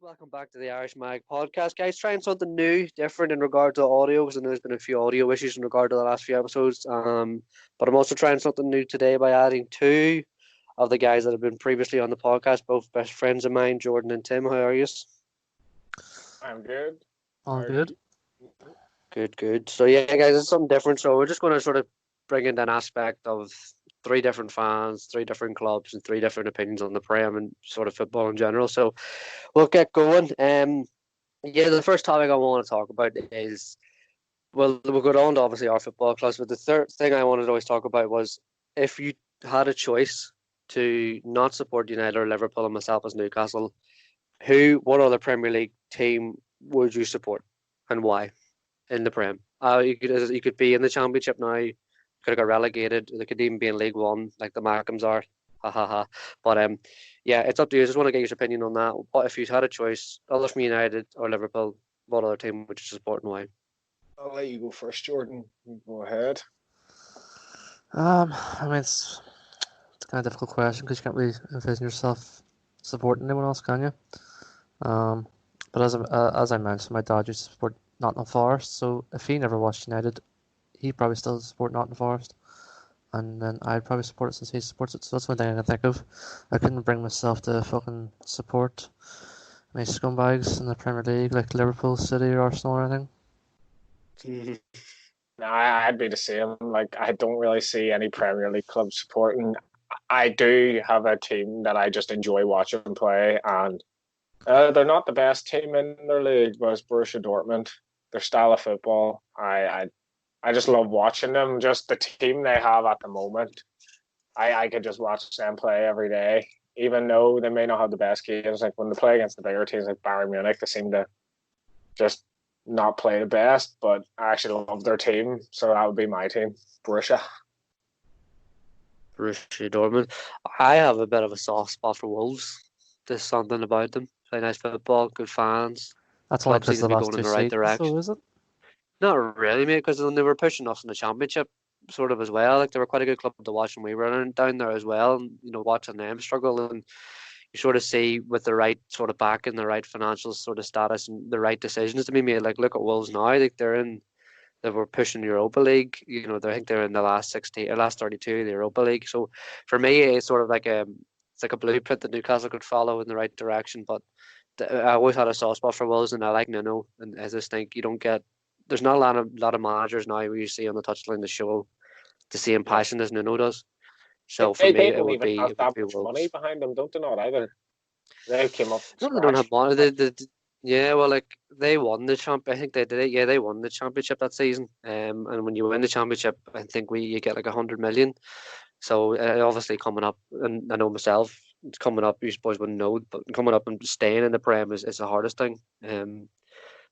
welcome back to the Irish Mag podcast, guys. Trying something new, different in regard to audio, because I know there's been a few audio issues in regard to the last few episodes. But I'm also trying something new today by adding two of the guys that have been previously on the podcast, both best friends of mine, Jordan and Tim. How are you? I'm good. All good. Good. So yeah, guys, it's something different. So we're just going to sort of bring in an aspect of three different fans, three different clubs, and three different opinions on the Prem and sort of football in general. So we'll get going. The first topic I want to talk about is, well, we'll go on to obviously our football clubs, but the third thing I wanted to always talk about was if you had a choice to not support United or Liverpool and myself as Newcastle, what other Premier League team would you support and why in the Prem? You could be in the Championship now, you could have got relegated, they could even be in League One like the Markhams are. But yeah, it's up to you. I just want to get your opinion on that. What if you had a choice, other from United or Liverpool, what other team would you support and why? I'll let you go first, Jordan. Go ahead. I mean, it's a kind of difficult question because you can't really envision yourself supporting anyone else, can you? But as I mentioned, my dad used to support Nottingham Forest, so if he never watched United, he probably still support Nottingham Forest. And then I'd probably support it since he supports it. So that's one thing I can think of. I couldn't bring myself to fucking support any scumbags in the Premier League like Liverpool, City, or Arsenal or anything. No, I'd be the same. Like, I don't really see any Premier League clubs supporting. I do have a team that I just enjoy watching play, and they're not the best team in their league, but it's Borussia Dortmund. Their style of football, I just love watching them. Just the team they have at the moment, I could just watch them play every day. Even though they may not have the best games, like when they play against the bigger teams like Bayern Munich, they seem to just not play the best. But I actually love their team, so that would be my team, Borussia Dortmund. I have a bit of a soft spot for Wolves. There's something about them. Play nice football, good fans. That's only Club because seems the to be last going two in the right seasons, direction. so is it? Not really, mate, because they were pushing us in the Championship sort of as well. Like they were quite a good club to watch when we were down there as well, and watching them struggle, and you sort of see with the right sort of back and the right financial sort of status and the right decisions to be made. Like look at Wolves now, like they were pushing Europa League. I think they're in the last 16 or last 32 of the Europa League. So for me, it's sort of like it's like a blueprint that Newcastle could follow in the right direction. But I always had a soft spot for Wolves, and I like Nuno, and I just think there's not a lot of managers now where you see on the touchline that show the same passion as Nuno does. So for me, they it don't would even be have that much Wolves. money behind them, don't they? Not either. They came up. No, they don't have money. Yeah, well, like they won the champ. I think they did it. Yeah, they won the championship that season. And when you win the championship, I think you get like 100 million. So obviously coming up, and I know myself, it's coming up. You suppose wouldn't know, but coming up and staying in the Prem is the hardest thing.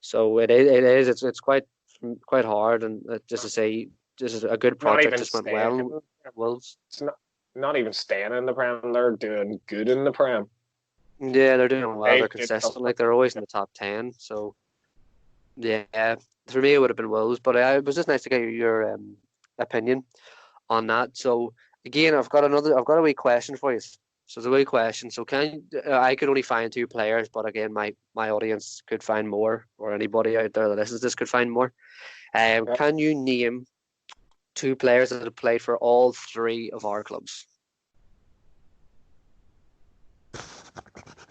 So it is. It's quite hard, and just to say, this is a good project. Just went well. Wolves. It's not even staying in the Prem. They're doing good in the Prem. Yeah, they're doing well. They're consistent. Like they're always in the top 10. So yeah, for me it would have been Wolves, but it was just nice to get your opinion on that. So again, I've got a wee question for you. So it's a wee question. So I could only find two players, but again, my audience could find more, or anybody out there that listens to this could find more. Can you name two players that have played for all three of our clubs?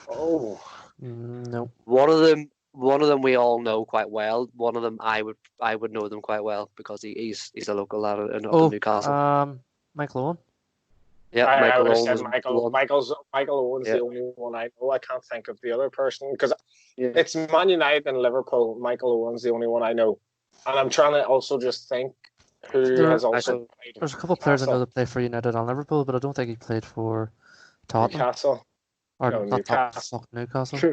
Oh no. One of them we all know quite well. One of them I would know them quite well because he's a local lad in Newcastle. Michael Owen. Yeah, Michael Owen. Michael Owen's the only one I know. I can't think of the other person because it's Man United and Liverpool. Michael Owen's the only one I know, and I'm trying to also just think who has also played. There's a couple of players I know that play for United and Liverpool, but I don't think he played for Tottenham. Newcastle. Or no, Newcastle. Newcastle. How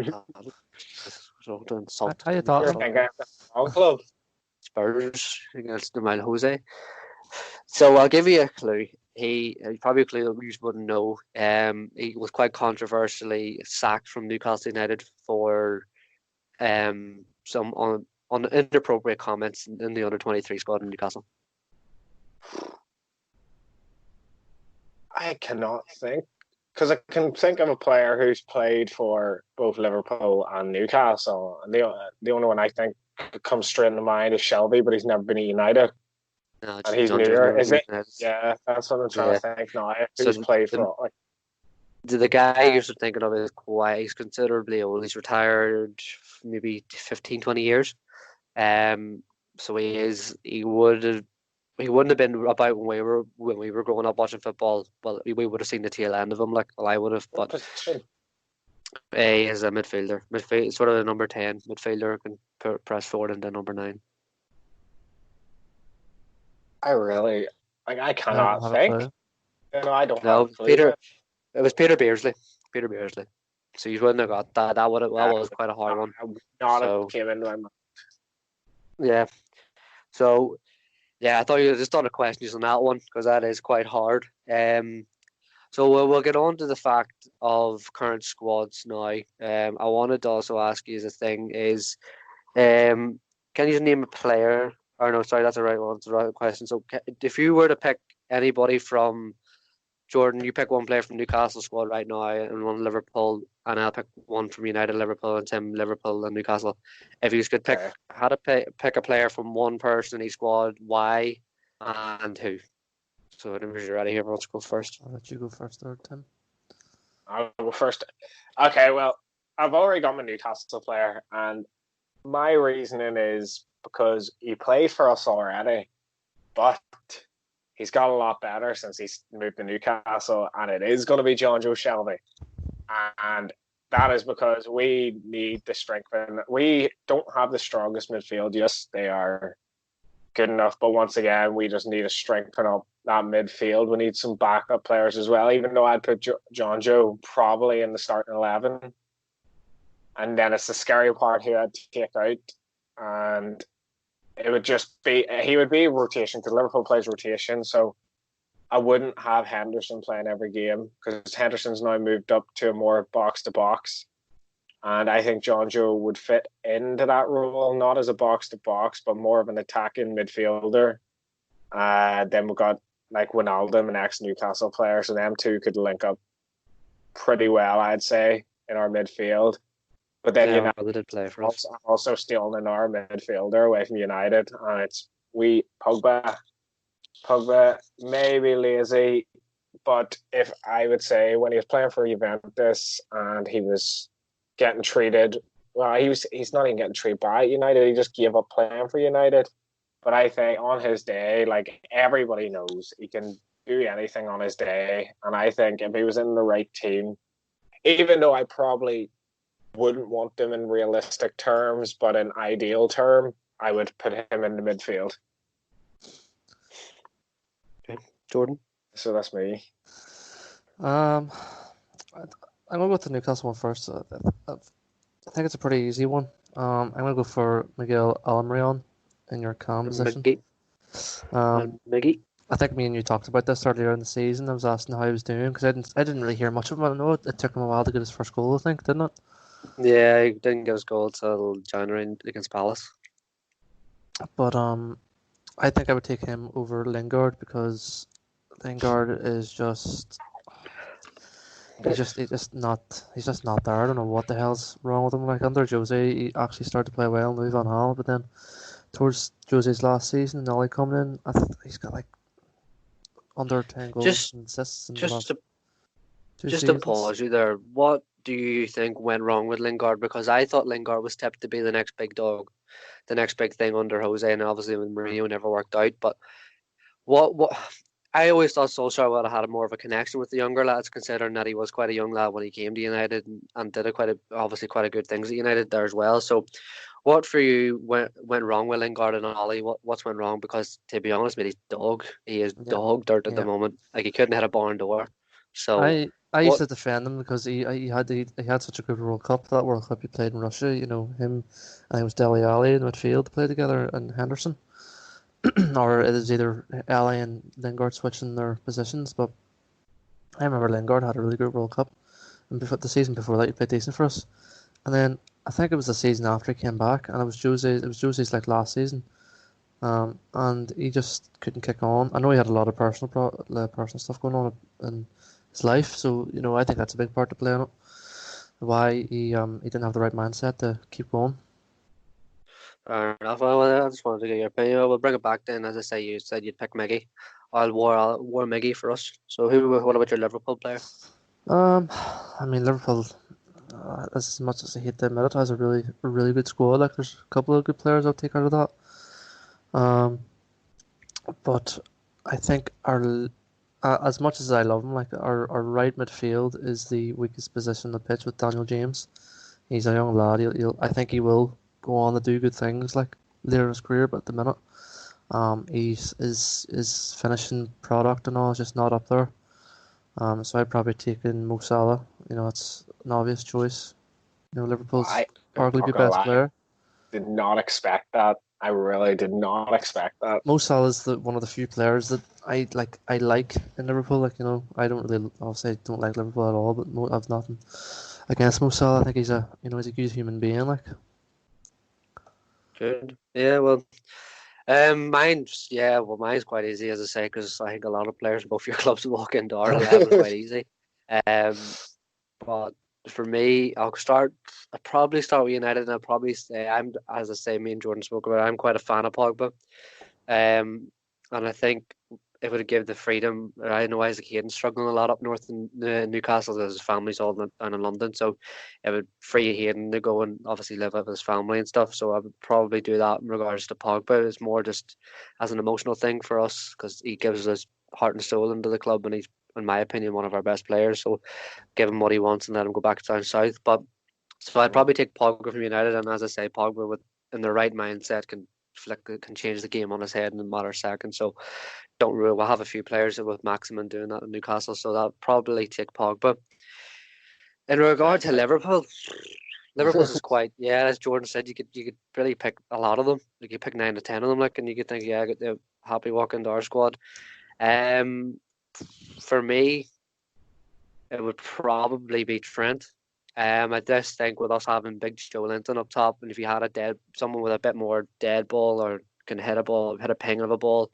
you thought? Club. Spurs against the Man Jose. So I'll give you a clue. He probably a clue that you wouldn't know. He was quite controversially sacked from Newcastle United for some on inappropriate comments in the under-23 squad in Newcastle. I cannot think because I can think of a player who's played for both Liverpool and Newcastle, and the only one I think comes straight into mind is Shelby, but he's never been at United, No, and he's John Joe's newer. never Is been it? United. Yeah, that's what I'm trying Yeah. to think now. So Who's played the for like the guy you're thinking of is quite. He's considerably old. He's retired maybe 15, 20 years. Um, so he wouldn't have been about when we were growing up watching football. Well, we would have seen the tail end of him, like well, I would have. what But position? he is a midfield, sort of a number 10 midfielder, can press forward into number 9. I really like. I I don't cannot have a think. clue. I don't have a No, clue. It was Peter Beardsley. Peter Beardsley. So you wouldn't have got that. That was quite a hard one. I would not have So came into my mind. yeah. So yeah, I thought you just done a question on that one because that is quite hard. So we'll get on to the fact of current squads now. I wanted to also ask you as a thing is, can you just name a player? Or no, sorry, that's the right one. It's the right question. So if you were to pick anybody from Jordan, you pick one player from Newcastle squad right now and one Liverpool, and I'll pick one from United Liverpool and Tim Liverpool and Newcastle. If you could pick Okay. how to pick a player from one person in each squad, why and who? So whenever you're ready here, let's go first. I'll let you go first there, Tim. I'll go first. Okay, well, I've already got my Newcastle player, and my reasoning is because he played for us already, but he's got a lot better since he's moved to Newcastle, and it is going to be John Joe Shelby. And that is because we need the strength. We don't have the strongest midfield. Yes, they are good enough, but once again, we just need to strengthen up that midfield. We need some backup players as well, even though I'd put John Joe probably in the starting 11. And then it's the scary part who I'd take out. And it would just be, he would be rotation because Liverpool plays rotation. So I wouldn't have Henderson playing every game because Henderson's now moved up to a more box to box. And I think John Joe would fit into that role, not as a box to box, but more of an attacking midfielder. Then we've got like Wijnaldum, an ex Newcastle player, so them two could link up pretty well, I'd say, in our midfield. But then Yeah, they did play for us. also stealing in our midfielder away from United, and it's Pogba. Pogba may be lazy, but if I would say when he was playing for Juventus and he was getting treated, well, he's not even getting treated by United. He just gave up playing for United. But I think on his day, like everybody knows, he can do anything on his day. And I think if he was in the right team, even though I probably wouldn't want them in realistic terms, but in ideal term, I would put him in the midfield. Okay. Jordan? So that's me. I'm gonna go with the Newcastle one first. I think it's a pretty easy one. I'm gonna go for Miguel Almiron in your cam position. Miggy? I think me and you talked about this earlier in the season. I was asking how he was doing because I didn't really hear much of him. I know it took him a while to get his first goal, I think, didn't it? Yeah, he didn't get his goal till January against Palace. But I think I would take him over Lingard because Lingard is just he's just not there. I don't know what the hell's wrong with him. Like under Jose, he actually started to play well, move on Hall, but then towards Jose's last season and Ollie coming in, he's got like under 10 goals and assists in the last two to seasons. pause you there. What do you think went wrong with Lingard? Because I thought Lingard was tipped to be the next big dog, the next big thing under Jose, and obviously when Mourinho never worked out. But what I always thought Solskjaer would have had more of a connection with the younger lads, considering that he was quite a young lad when he came to United and did obviously quite a good things at United there as well. So, what for you went wrong with Lingard and Ollie? What's went wrong? Because to be honest, mate, he's dog. He is dog dirt at the moment. Like he couldn't hit a barn door. So I used to defend him because he had such a good World Cup. That World Cup he played in Russia, you know, him and it was Dele Alli in midfield played together and Henderson. Or it is either Alli and Lingard switching their positions, but I remember Lingard had a really good World Cup, and the season before that he played decent for us, and then I think it was the season after he came back, and it was Jose's like last season, and he just couldn't kick on. I know he had a lot of personal stuff going on in his life. So I think that's a big part to play on it. Why he didn't have the right mindset to keep going. Fair enough. Well, I just wanted to get your opinion. We'll bring it back then. As I say, you said you'd pick Miggy. I'll war Miggy for us. So what about your Liverpool player? I mean Liverpool. As much as I hate to admit it, has a really good squad. Like there's a couple of good players I'll take out of that. Um, but I think as much as I love him, like our right midfield is the weakest position on the pitch with Daniel James. He's a young lad. I think he will go on to do good things like later in his career, but at the minute, he's his finishing product and all is just not up there. So I'd probably take in Mo Salah. It's an obvious choice. Liverpool's I'm arguably not the gonna best lie. player. Did not expect that. I really did not expect that. Mo Salah is one of the few players that I like. I like in Liverpool. Like I don't really obviously I don't like Liverpool at all, but I've nothing against Mo Salah. I think he's a good human being. Like Good. Yeah. Well. Mine's quite easy as I say because I think a lot of players in both your clubs walk into our 11 quite easy. But for me, I'll probably start with United, and I'll probably say as I say, me and Jordan spoke about. I'm quite a fan of Pogba. And I think it would give the freedom. I know Isaac Hayden's struggling a lot up north in Newcastle as his family's all down in London, so it would free Hayden to go and obviously live with his family and stuff. So I would probably do that in regards to Pogba. It's more just as an emotional thing for us because he gives his heart and soul into the club, and he's, in my opinion, one of our best players. So give him what he wants and let him go back down south. But so I'd probably take Pogba from United, and as I say, Pogba with in the right mindset can change the game on his head in a matter of seconds. So don't rule. We'll have a few players with Maximin doing that in Newcastle, so that'll probably take Pogba. In regard to Liverpool, Liverpool's is quite as Jordan said, you could really pick a lot of them. You could pick 9 to 10 of them, like, and you could think, they're happy walking to our squad. Um, for me, it would probably be Trent. I just think with us having Big Joe Linton up top, and if you had someone with a bit more dead ball or can hit a ball, hit a ping of a ball,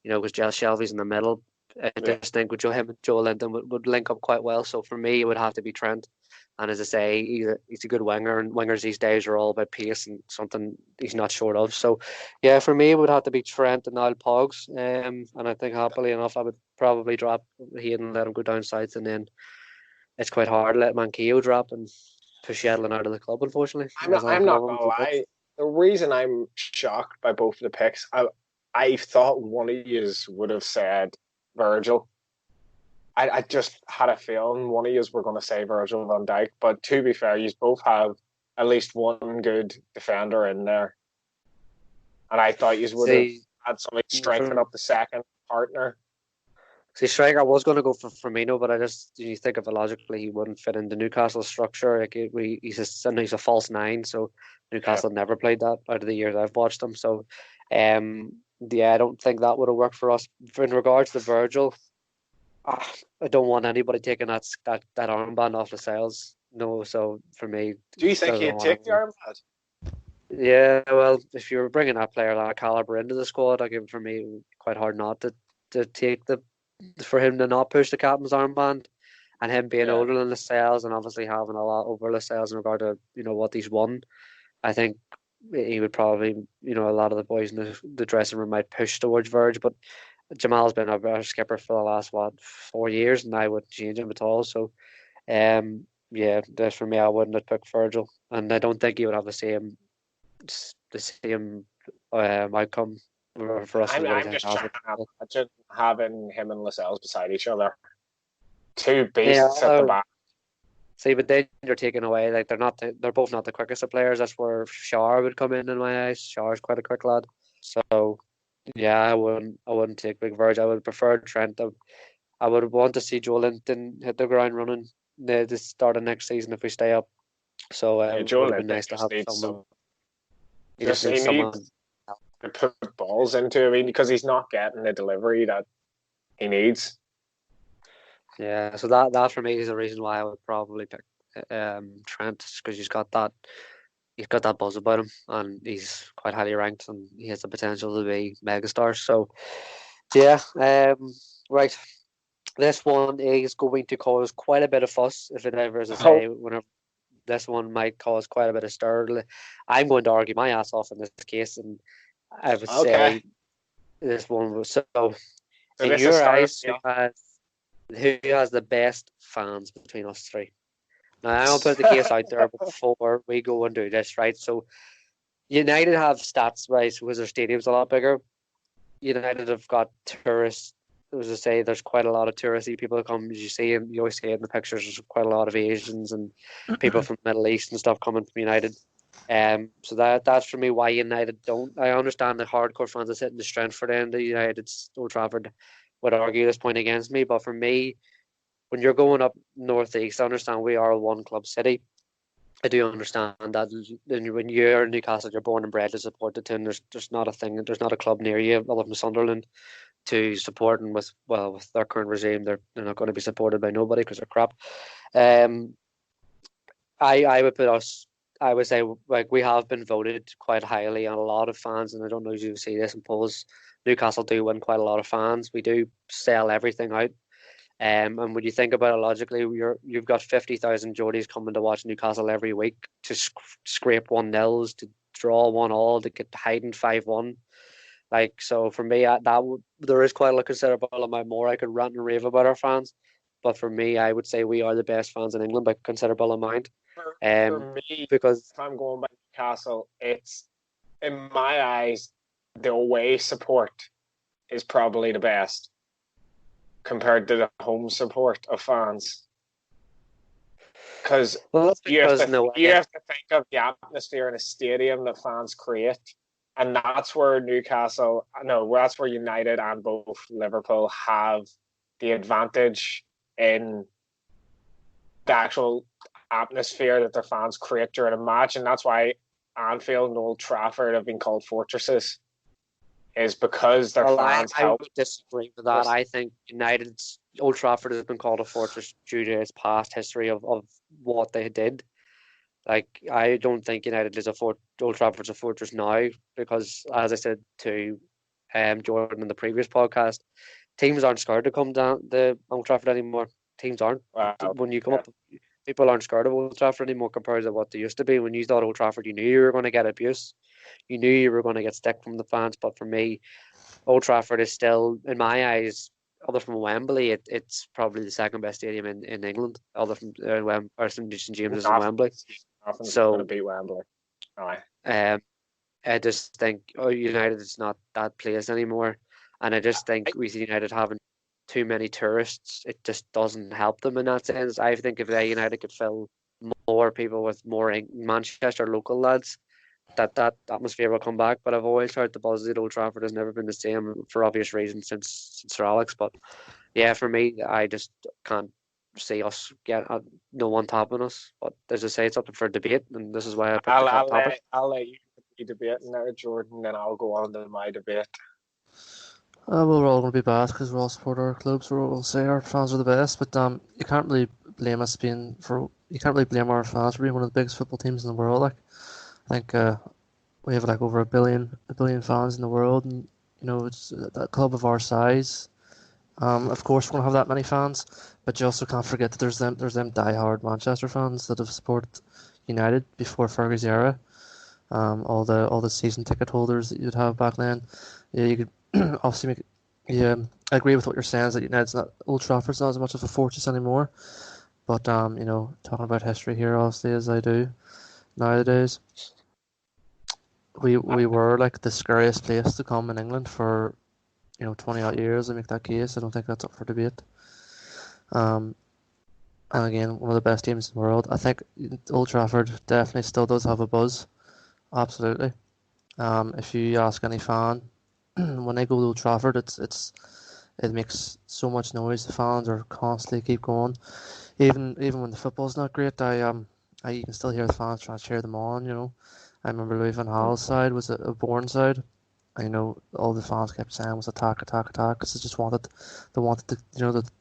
because Jell Shelby's in the middle. I Yeah. just think with him and Joe Linton would link up quite well. So for me, it would have to be Trent. And as I say, he's a good winger, and wingers these days are all about pace and something he's not short of. So, yeah, for me, it would have to be Trent and Niall Pogs. And I think happily enough, I would probably drop Hayden and let him go down south, and then it's quite hard to let Manquillo drop and push Yedlin out of the club, unfortunately. I'm not gonna lie. The reason I'm shocked by both of the picks, I thought one of you would have said Virgil. I just had a feeling one of you were going to say Virgil van Dijk, but to be fair, you both have at least one good defender in there, and I thought you would have had somebody strengthen up the second partner. See, striker, I was going to go for Firmino, but you think of it logically, he wouldn't fit into Newcastle's structure. Like he's a false nine, so Newcastle never played that out of the years I've watched them. So, I don't think that would have worked for us. In regards to Virgil, I don't want anybody taking that armband off the sails. No, so for me, do you think he'd take the armband? Yeah, well, if you're bringing that player that caliber into the squad, for me, it would be quite hard not to take for him to not push the captain's armband, and him being older than Lascelles and obviously having a lot over Lascelles in regard to what he's won. I think he would probably, a lot of the boys in the dressing room might push towards Verge, but Jamal's been our skipper for the last 4 years, and I wouldn't change him at all. So, that's for me. I wouldn't have picked Virgil, and I don't think he would have the same outcome for us. I'm just trying to imagine having him and Lascelles beside each other. Two beasts at the back. See, but then you're taking away, like, they're both not the quickest of players. That's where Shar would come in my eyes. Shar's quite a quick lad. So, yeah, I wouldn't take Big Verge. I would prefer Trent. I would want to see Joe Linton hit the ground running the start of next season if we stay up. So, it would have been nice to have someone. He just needs someone to put balls into. I mean, because he's not getting the delivery that he needs. Yeah, so that for me is the reason why I would probably pick Trent, because he's got that buzz about him, and he's quite highly ranked, and he has the potential to be megastar. So, yeah, right. This one is going to cause quite a bit of fuss if it ever, as I Oh, say, whenever this one might cause quite a bit of stir. I'm going to argue my ass off in this case, and I would okay. say this one was so. So In this is your starting. eyes, who has the best fans between us three? Now, I'll put the case out there before we go and do this, right? So, United have stats wise because their stadium's a lot bigger. United have got tourists. As I say, there's quite a lot of touristy people that come. As you see, and you always see it in the pictures. There's quite a lot of Asians and people from the Middle East and stuff coming from United. So that's for me why United don't. I understand the hardcore fans are sitting the strength for them. The United's Old Trafford would argue this point against me, but for me, when you're going up northeast, I understand we are a one club city. I do understand that when you're in Newcastle, you're born and bred to support the team. There's not a thing. There's not a club near you other than Sunderland to support, and with their current regime, they're not going to be supported by nobody because they're crap. Um, I would put us. I would say like we have been voted quite highly on a lot of fans, and I don't know if you see this in polls. Newcastle do win quite a lot of fans. We do sell everything out. And when you think about it logically, you've got 50,000 Geordies coming to watch Newcastle every week to scrape 1-0s, to draw 1-1, to get hiding 5-1. Like, so for me, there is quite a considerable amount more I could rant and rave about our fans. But for me, I would say we are the best fans in England by a considerable amount. For me, Because if I'm going by Newcastle, it's in my eyes the away support is probably the best compared to the home support of fans. Because well, that's you have because to you have to think of the atmosphere in a stadium that fans create, and that's where Newcastle, no, that's where United and both Liverpool have the advantage in the actual atmosphere that their fans create during a match, and that's why Anfield and Old Trafford have been called fortresses. Is because their fans I help. would disagree with that. I think United's Old Trafford has been called a fortress due to its past history of what they did. Like, I don't think United is Old Trafford's a fortress now because, as I said to Jordan in the previous podcast, teams aren't scared to come down the Old Trafford anymore. Teams aren't. Wow. When you come up, people aren't scared of Old Trafford anymore compared to what they used to be. When you thought Old Trafford, you knew you were going to get abuse. You knew you were going to get stick from the fans. But for me, Old Trafford is still, in my eyes, other from Wembley, it's probably the second best stadium in England, other from St James's and Wembley. Nothing's going to So beat Wembley. Aye. I just think United is not that place anymore, and I just think with United having too many tourists, it just doesn't help them in that sense. I think if United could fill more people with more Manchester local lads, that atmosphere will come back. But I've always heard the buzz at Old Trafford has never been the same for obvious reasons since Sir Alex. But yeah, for me, I just can't see us get no one topping us. But as I say, it's up for debate, and this is why I picked the topic. I'll let you be debating now, Jordan, then I'll go on to my debate. Well, we're all going to be biased because we all support our clubs. We'll all say our fans are the best, but you can't really blame us you can't really blame our fans for being one of the biggest football teams in the world. Like, I think we have like over a billion fans in the world, and it's a club of our size. Of course, we're going to have that many fans, but you also can't forget that there's them die-hard Manchester fans that have supported United before Fergie's era. All the season ticket holders that you'd have back then. Yeah, you could obviously I agree with what you're saying, is that United's not Old Trafford's not as much of a fortress anymore. But talking about history here, obviously, as I do nowadays, we were like the scariest place to come in England for 20 odd years. I make that case. I don't think that's up for debate. And again, one of the best teams in the world. I think Old Trafford definitely still does have a buzz. Absolutely. If you ask any fan, when they go to Old Trafford, it makes so much noise. The fans are constantly keep going. Even when the football's not great, you can still hear the fans trying to cheer them on. I remember Louis van Gaal's side was a born side. I know all the fans kept saying was attack, attack, attack, because they wanted the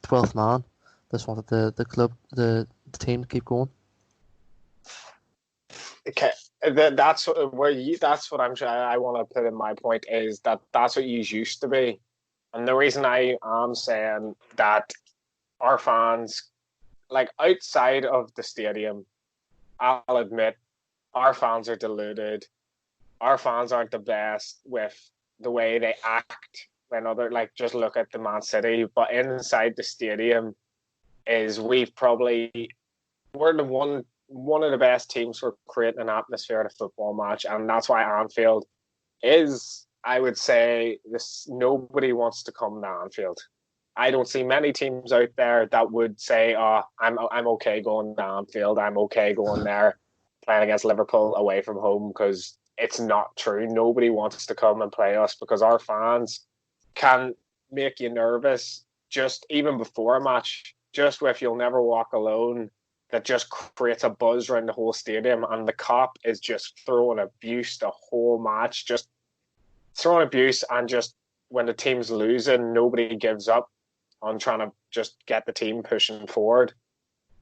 12th man. They just wanted the club, the team to keep going. Okay, that's that's what I want to put in my point is that's what you used to be, and the reason I am saying that our fans, like outside of the stadium, I'll admit our fans are deluded. Our fans aren't the best with the way they act when other, like, just look at the Man City, but inside the stadium is we're the one of the best teams for creating an atmosphere at a football match, and that's why Anfield is, I would say, this nobody wants to come to Anfield. I don't see many teams out there that would say, "Oh, I'm okay going to Anfield. I'm okay going there, playing against Liverpool away from home," because it's not true. Nobody wants to come and play us because our fans can make you nervous just even before a match. Just with "You'll Never Walk Alone," that just creates a buzz around the whole stadium, and the cop is just throwing abuse the whole match, just throwing abuse, and just when the team's losing, nobody gives up on trying to just get the team pushing forward.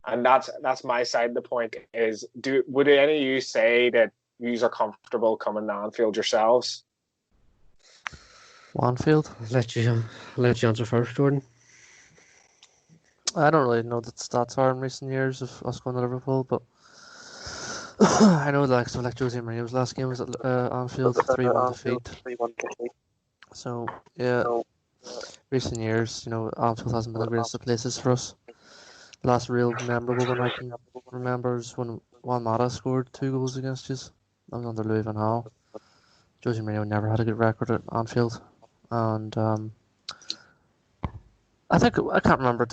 And that's my side of the point is, would any of you say that you are comfortable coming to Anfield yourselves? Anfield? Let you answer first, Jordan. I don't really know what the stats are in recent years of us going to Liverpool, but I know like Jose Mourinho's last game was at Anfield, 3-1 defeat. So yeah, recent years, Anfield hasn't been the greatest of places for us. The last real memorable one I can remember is when Juan Mata scored 2 goals against us. That was under Louis van Gaal. Jose Mourinho never had a good record at Anfield, and I can't remember.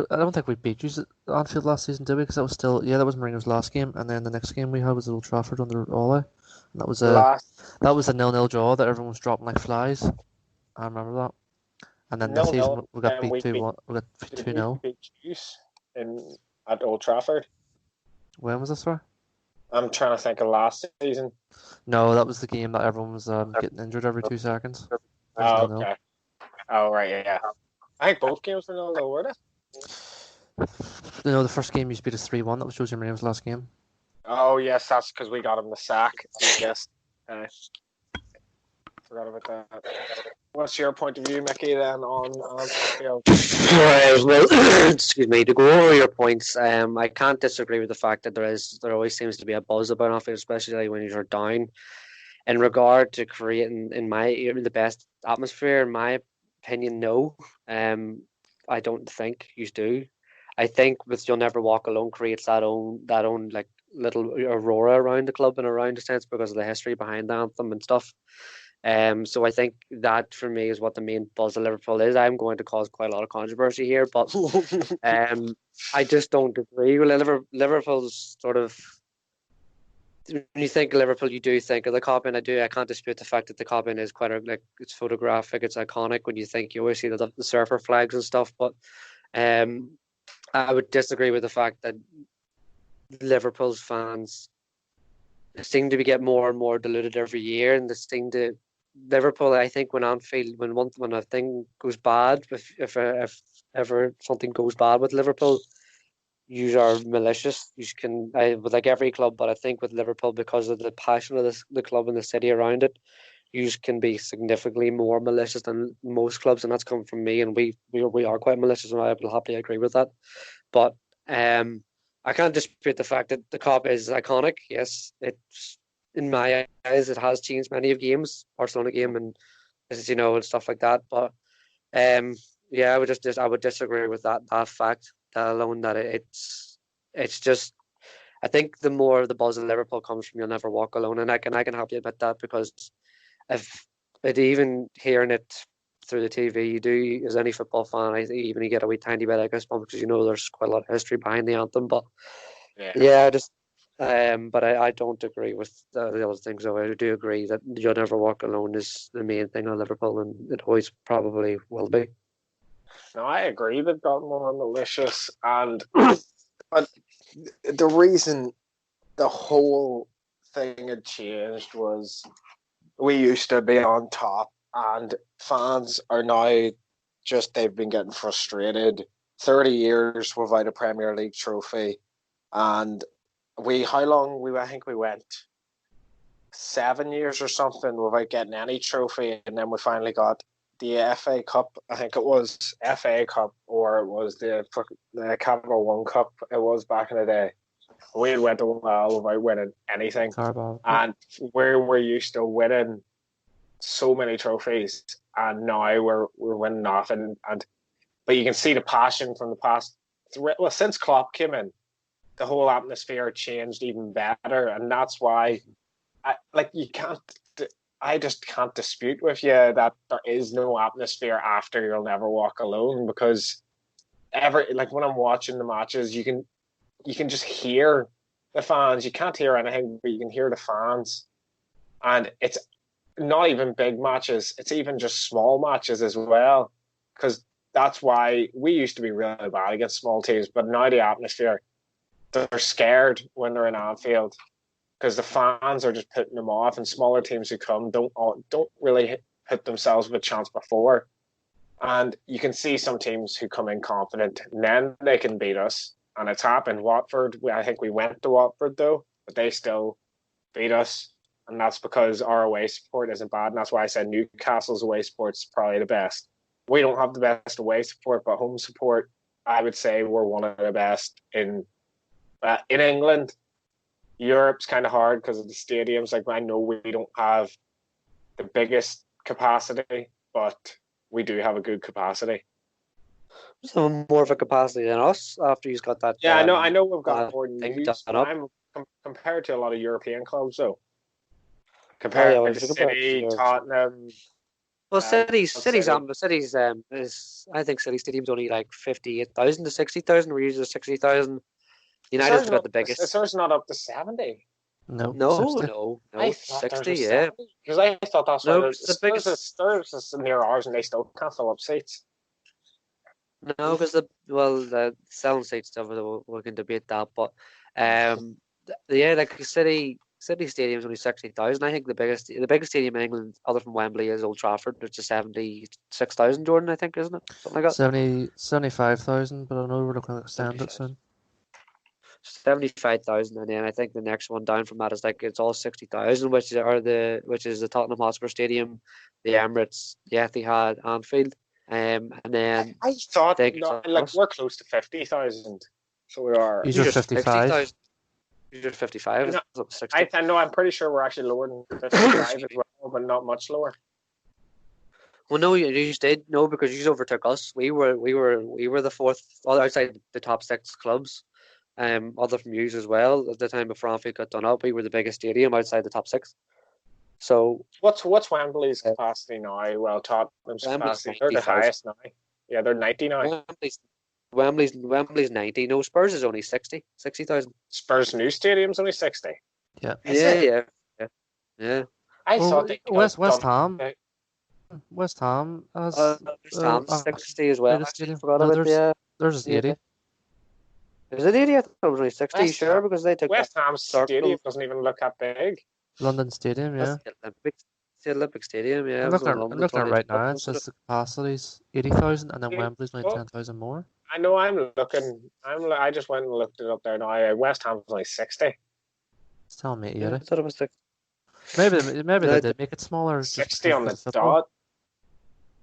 I don't think we beat you at Anfield last season, did we? Because that was Mourinho's last game, and then the next game we had was at Old Trafford under Ole, and that was a 0-0 draw that everyone was dropping like flies. I remember that. And then this season we got beat 2-1. We got 2-0. At Old Trafford. When was this for? I'm trying to think of last season. No, that was the game that everyone was getting injured every 2 seconds. Oh, okay. Oh, right, yeah. I think both games were 0-0, were they? The first game you beat us 3-1. That was Jose Mourinho's last game. Oh, yes, that's because we got him the sack. Yes. Forgot about that. What's your point of view, Mickey, then on Anfield? Well, excuse me. To go over your points, I can't disagree with the fact that there always seems to be a buzz about Anfield, especially when you're down. In regard to creating the best atmosphere, in my opinion, no. I don't think you do. I think with "You'll Never Walk Alone" creates that own like little aurora around the club and around the sense because of the history behind the anthem and stuff. So I think that for me is what the main buzz of Liverpool is. I'm going to cause quite a lot of controversy here, but I just don't agree with Liverpool's sort of. When you think of Liverpool, you do think of the Cop-In. I can't dispute the fact that the Cop-In is quite it's photographic, it's iconic. When you always see the surfer flags and stuff, but I would disagree with the fact that Liverpool's fans seem to be getting more and more diluted every year, and they seem to Liverpool. I think when Anfield, when a thing goes bad, if ever something goes bad with Liverpool, you are malicious. With like every club, but I think with Liverpool, because of the passion of the club and the city around it, you can be significantly more malicious than most clubs, and that's come from me. And we are quite malicious, and I will happily agree with that. But I can't dispute the fact that the Cop is iconic. Yes, it's in my eyes, it has changed many of games, Barcelona game, and and stuff like that. But yeah, I would disagree with that fact. Alone that it's just I think the more of the buzz of Liverpool comes from "You'll Never Walk Alone," and I can help you admit that because if even hearing it through the TV, you do as any football fan, I think even you get a wee tiny bit of goosebumps because there's quite a lot of history behind the anthem. But yeah but I don't agree with the other things. Though I do agree that "You'll Never Walk Alone" is the main thing on Liverpool, and it always probably will be. No, I agree they've got more malicious, and but the reason the whole thing had changed was we used to be on top, and fans are now they've been getting frustrated. 30 years without a Premier League trophy, and I think we went 7 years or something without getting any trophy, and then we finally got the FA Cup. I think it was FA Cup, or it was the Capital One Cup. It was back in the day. We had went a while without winning anything, Carabao. and we're used to winning so many trophies, and now we're winning nothing. But you can see the passion from the past. Well, since Klopp came in, the whole atmosphere changed even better, and that's why I just can't dispute with you that there is no atmosphere after You'll Never Walk Alone, because when I'm watching the matches, you can just hear the fans. You can't hear anything, but you can hear the fans, and it's not even big matches. It's even just small matches as well, because that's why we used to be really bad against small teams, but now the atmosphere, they're scared when they're in Anfield, because the fans are just putting them off, and smaller teams who come don't really put themselves with a chance before. And you can see some teams who come in confident, and then they can beat us. And it's happened. Watford, I think we went to Watford though, but they still beat us. And that's because our away support isn't bad. And that's why I said Newcastle's away support is probably the best. We don't have the best away support, but home support, I would say we're one of the best in England. Europe's kind of hard because of the stadiums. Like, I know we don't have the biggest capacity, but we do have a good capacity. So more of a capacity than us after you've got that. Yeah, I know we've got more news. I'm compared to a lot of European clubs, though. Compared to City, Tottenham. Well, City's is, I think City Stadium's only like 58,000 to 60,000. We're usually 60,000. United's got the biggest. Is ours not up to 70? No, 60, yeah. Because I thought that's the biggest. Spurs is near ours, and they still can't fill up seats. No, because the selling seats stuff, we can debate that, but like City Stadium's only 60,000. I think the biggest stadium in England, other from Wembley, is Old Trafford, which is 76,000. Jordan, I think, isn't it? Something like that. 75,000, but I know we're looking to extend it soon. 75,000, and then I think the next one down from that is like it's all 60,000, which is the Tottenham Hotspur Stadium, the Emirates, the Etihad, Anfield, and then I thought we're close to 50,000, so we are. You're 55. You're 55. No, I know. I'm pretty sure we're actually lower than 55 as well, but not much lower. Well, no, you did because you overtook us. We were the fourth, outside the top six clubs. Other from yous as well. At the time before Anfield got done up, we were the biggest stadium outside the top six. So what's Wembley's capacity now? Well, Tottenham's capacity, they're the highest now. Yeah, they're 90 now. Wembley's 90. No, Spurs is only 60,000. Spurs' new stadium's only 60. Yeah. Yeah. I thought West Ham. West Ham has West Ham's 60 as well. There's 80. Is it 80? I thought it was only 60. Sure, because they took West Ham's stadium doesn't even look that big. London Stadium, yeah. That's the Olympic Stadium, yeah. I'm looking at it right now. It says the capacity's 80,000, and then Wembley's only 10,000 more. I know. I just went and looked it up there now. West Ham's only 60. It's telling me 80. I thought it was 60. Maybe they did make it smaller. 60 on the dot.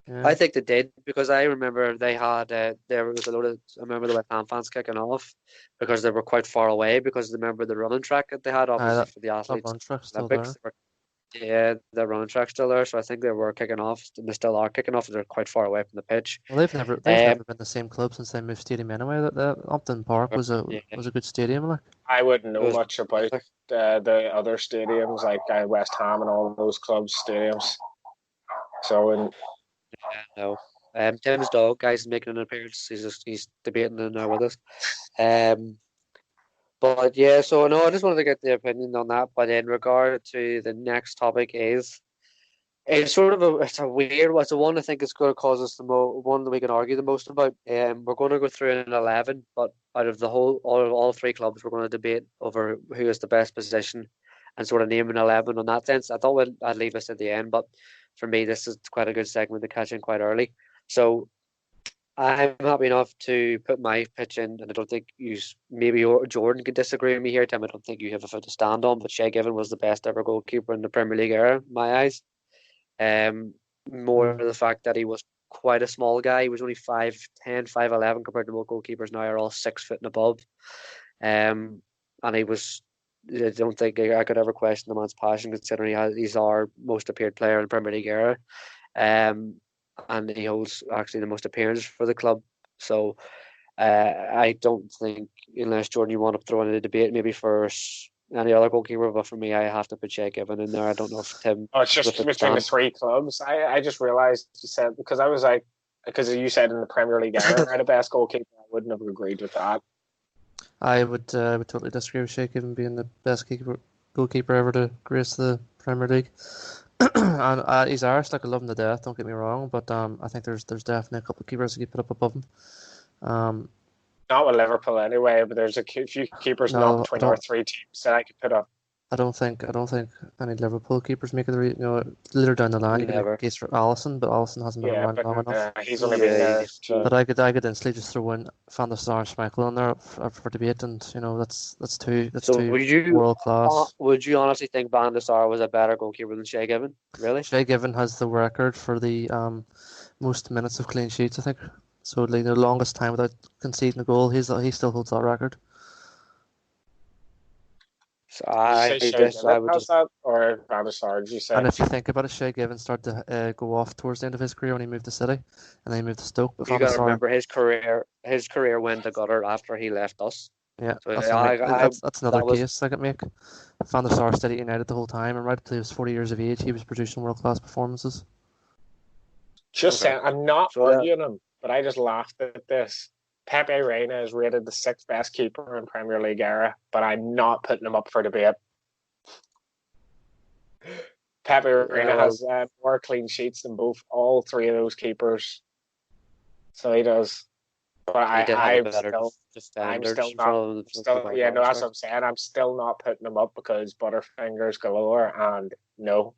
Yeah. I think they did, because I remember they had there was a load of, I remember the West Ham fans kicking off because they were quite far away, because remember the running track that they had obviously for the athletes. Yeah, the running track's still there, so I think they were kicking off, and they still are kicking off. They're quite far away from the pitch. Well, they've never been the same club since they moved stadium anyway. That Upton Park was a good stadium. Like, I wouldn't know much about the other stadiums like West Ham and all those clubs' stadiums. So no. Tim's dog, guys, making an appearance. He's debating in there with us. But yeah, so no, I just wanted to get the opinion on that. But in regard to the next topic is, it's sort of it's a weird one. It's the one I think is going to cause us one that we can argue the most about. We're going to go through an 11, but out of the all three clubs, we're going to debate over who is the best position and sort of name an 11 on that sense. I thought I'd leave this at the end, but for me, this is quite a good segment to catch in quite early. So I'm happy enough to put my pitch in, and I don't think maybe Jordan could disagree with me here, Tim. I don't think you have a foot to stand on, but Shay Given was the best ever goalkeeper in the Premier League era, in my eyes. more the fact that he was quite a small guy. He was only 5'10", 5'11", compared to most goalkeepers now are all 6 foot and above. And he was. I don't think I could ever question the man's passion, considering he's our most appeared player in Premier League era. And he holds actually the most appearances for the club. So I don't think, unless Jordan, you want to throw in a debate maybe for any other goalkeeper, but for me, I have to put Shea Given in there. I don't know if Tim. Oh, it's just between the three clubs. I just realised you said, because I was like, because you said in the Premier League era, the best goalkeeper. I wouldn't have agreed with that. I would totally disagree with Shea Given being the best goalkeeper ever to grace the Premier League. And he's Irish, like I love him to death. Don't get me wrong, but I think there's definitely a couple of keepers that get put up above him. Not with Liverpool anyway, but there's a few keepers not between our three teams that I could put up. I don't think any Liverpool keepers make it. Later down the line, you can make a case for Alisson, but Alisson hasn't been around long enough. He's only been there. But I could instantly just throw in Van der Sar and Schmeichel in there for debate, and that's two world class. Would you honestly think Van der Sar was a better goalkeeper than Shea Given? Really? Shea Given has the record for the most minutes of clean sheets, I think. So like the longest time without conceding a goal, he still holds that record. So I would just or Van der Sar, did you say? And if you think about it, Shea Given started to go off towards the end of his career when he moved to City, and then he moved to Stoke. But you got to remember his career went to gutter after he left us. Yeah, so that's another case I could make. Van der Sar stayed at United the whole time, and right up to he was 40 years of age, he was producing world class performances. Just saying, I'm not arguing him, but I just laughed at this. Pepe Reina is rated the 6th best keeper in Premier League era, but I'm not putting him up for debate. Pepe Reina has more clean sheets than all three of those keepers. So he does. But I'm still not. Yeah, no, that's what I'm saying. I'm still not putting him up because Butterfingers galore, and no.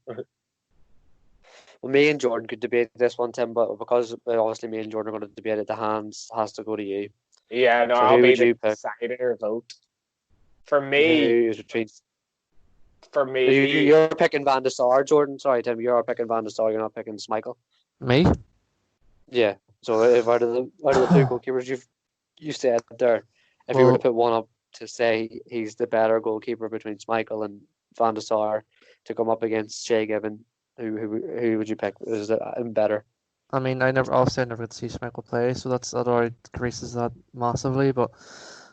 Well, me and Jordan could debate this one, Tim, but because obviously me and Jordan are going to debate it, the hands has to go to you. Yeah, no, so I'll be the decider vote. For me, you're picking Van der Sar, Jordan. Sorry, Tim, you're picking Van der Sar. You're not picking Schmeichel. Me? Yeah. So if out of the two goalkeepers you said there, if you were to put one up to say he's the better goalkeeper between Schmeichel and Van der Sar to come up against Shea Given, who would you pick? Is it better? I mean, I never got to see Schmeichel play, so that already decreases that massively. But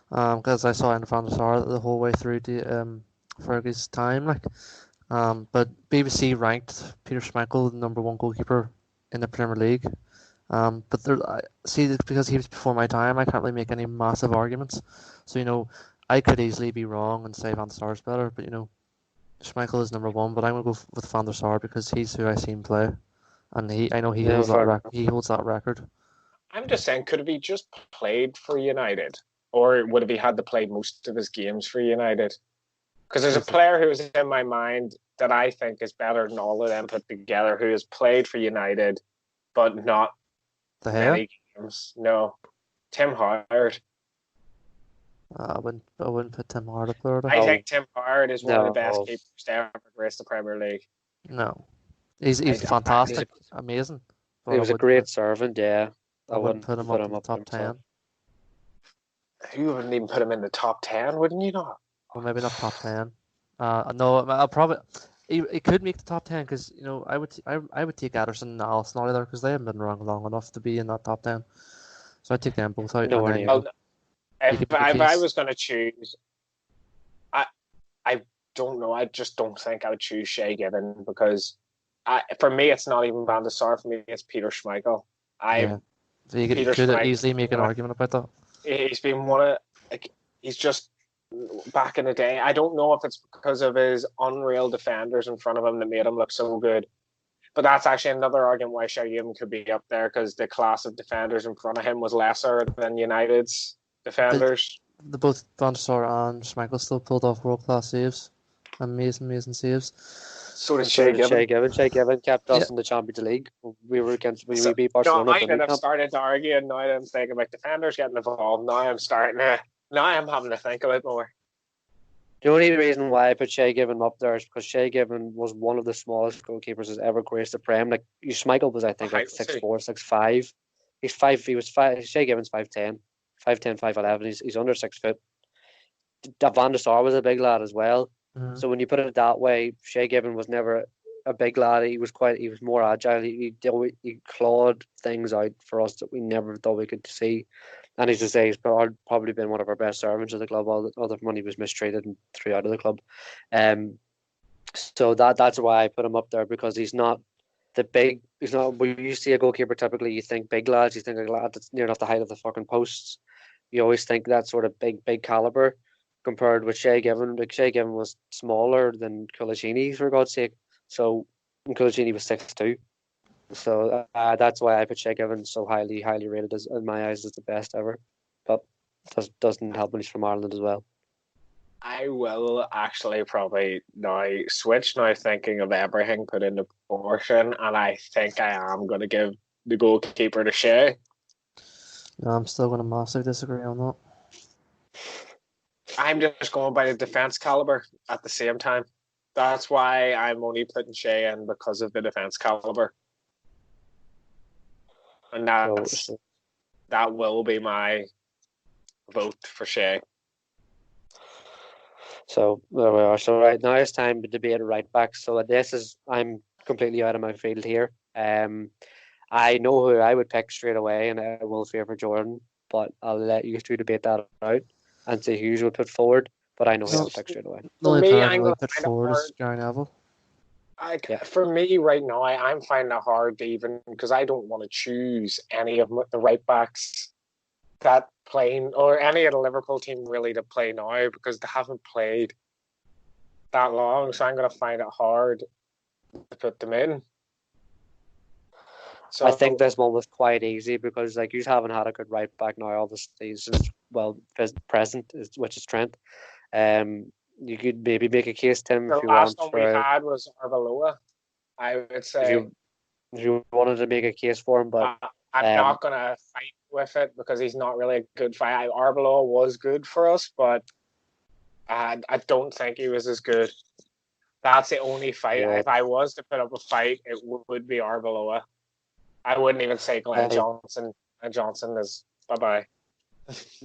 because I saw Van der Sar the whole way through the Fergie's time, but BBC ranked Peter Schmeichel the #1 goalkeeper in the Premier League. But because he was before my time, I can't really make any massive arguments. So I could easily be wrong and say Van der Sar's better, but Schmeichel is #1, but I'm gonna go with Van der Sar because he's who I see him play, and I know he holds that record. I'm just saying, could have he just played for United, or would have he had to play most of his games for United? Because there's a player who is in my mind that I think is better than all of them put together, who has played for United, but not many games. No, Tim Howard. I wouldn't put Tim Howard up there. I think Tim Howard is one of the best keepers to ever grace the Premier League. No, he's fantastic, amazing. He was a great servant. Yeah, I wouldn't put him up in the top 10. You wouldn't even put him in the top 10, wouldn't you not? Well, maybe not top 10. No, I'll probably. He could make the top 10 because I would take Ederson and Alisson out of there because they haven't been around long enough to be in that top 10. So I'd take them both out. If I was going to choose, I don't know. I just don't think I would choose Shea Given because for me it's not even Van der Sar. For me it's Peter Schmeichel. So you could easily make an argument about that. He's been he's just back in the day. I don't know if it's because of his unreal defenders in front of him that made him look so good. But that's actually another argument why Shea Given could be up there because the class of defenders in front of him was lesser than United's defenders. Both Van der Sar and Schmeichel still pulled off world-class saves. Amazing saves. So did Shea Given. Shea Given kept us in the Champions League. We beat Barcelona. No, I could have started to argue, and now I'm thinking about defenders getting involved. Now I'm having to think a bit more. The only reason why I put Shay Given up there is because Shay Given was one of the smallest goalkeepers that's ever graced the Prem. Like Schmeichel was, I The think, like height was he? 6'4", 6'5". He's five. He was five. Shay Given's 5'10", 5'10", 5'11". He's under 6 foot. Van der Sar was a big lad as well. Mm-hmm. So when you put it that way, Shay Given was never a big lad. He was more agile. He clawed things out for us that we never thought we could see. And as you say, he's probably been one of our best servants of the club. All the other money was mistreated and threw out of the club. So that's why I put him up there, because he's not the big. He's not. When you see a goalkeeper, typically you think big lads. You think a lad that's near enough the height of the fucking posts. You always think that sort of big caliber. Compared with Shay Given, like Shay Given was smaller than Colaccini, for God's sake. So Colaccini was 6'2". So that's why I put Shay Given so highly rated, as in my eyes, as the best ever. But doesn't help when he's from Ireland as well. I will actually probably now switch now, thinking of everything put into proportion, and I think I am going to give the goalkeeper to Shea. No, I'm still going to massively disagree on that. I'm just going by the defence caliber at the same time. That's why I'm only putting Shea in, because of the defence caliber. And that will be my vote for Shea. So there we are. So right now it's time to debate right back. So I'm completely out of my field here. I know who I would pick straight away, and I will favour Jordan, but I'll let you two debate that out and see who you would put forward. But I know who I would pick straight away. The only me, player I'm I gonna would put find it forward is hard. Gary Neville. For me right now, I'm finding it hard to even, because I don't want to choose any of the right backs that playing, or any of the Liverpool team really, to play now, because they haven't played that long. So I'm going to find it hard to put them in. So I think this one was quite easy, because like you haven't had a good right back now, obviously, since present, which is Trent. You could maybe make a case, Tim, the if you last want one we for had was Arbeloa, I would if say. you wanted to make a case for him, but I'm not going to fight with it, because he's not really a good fight. Arbeloa was good for us, but I don't think he was as good. That's the only fight. yeah, If I was to put up a fight, it would be Arbeloa. I wouldn't even say Glenn Johnson. Glenn Johnson is bye-bye.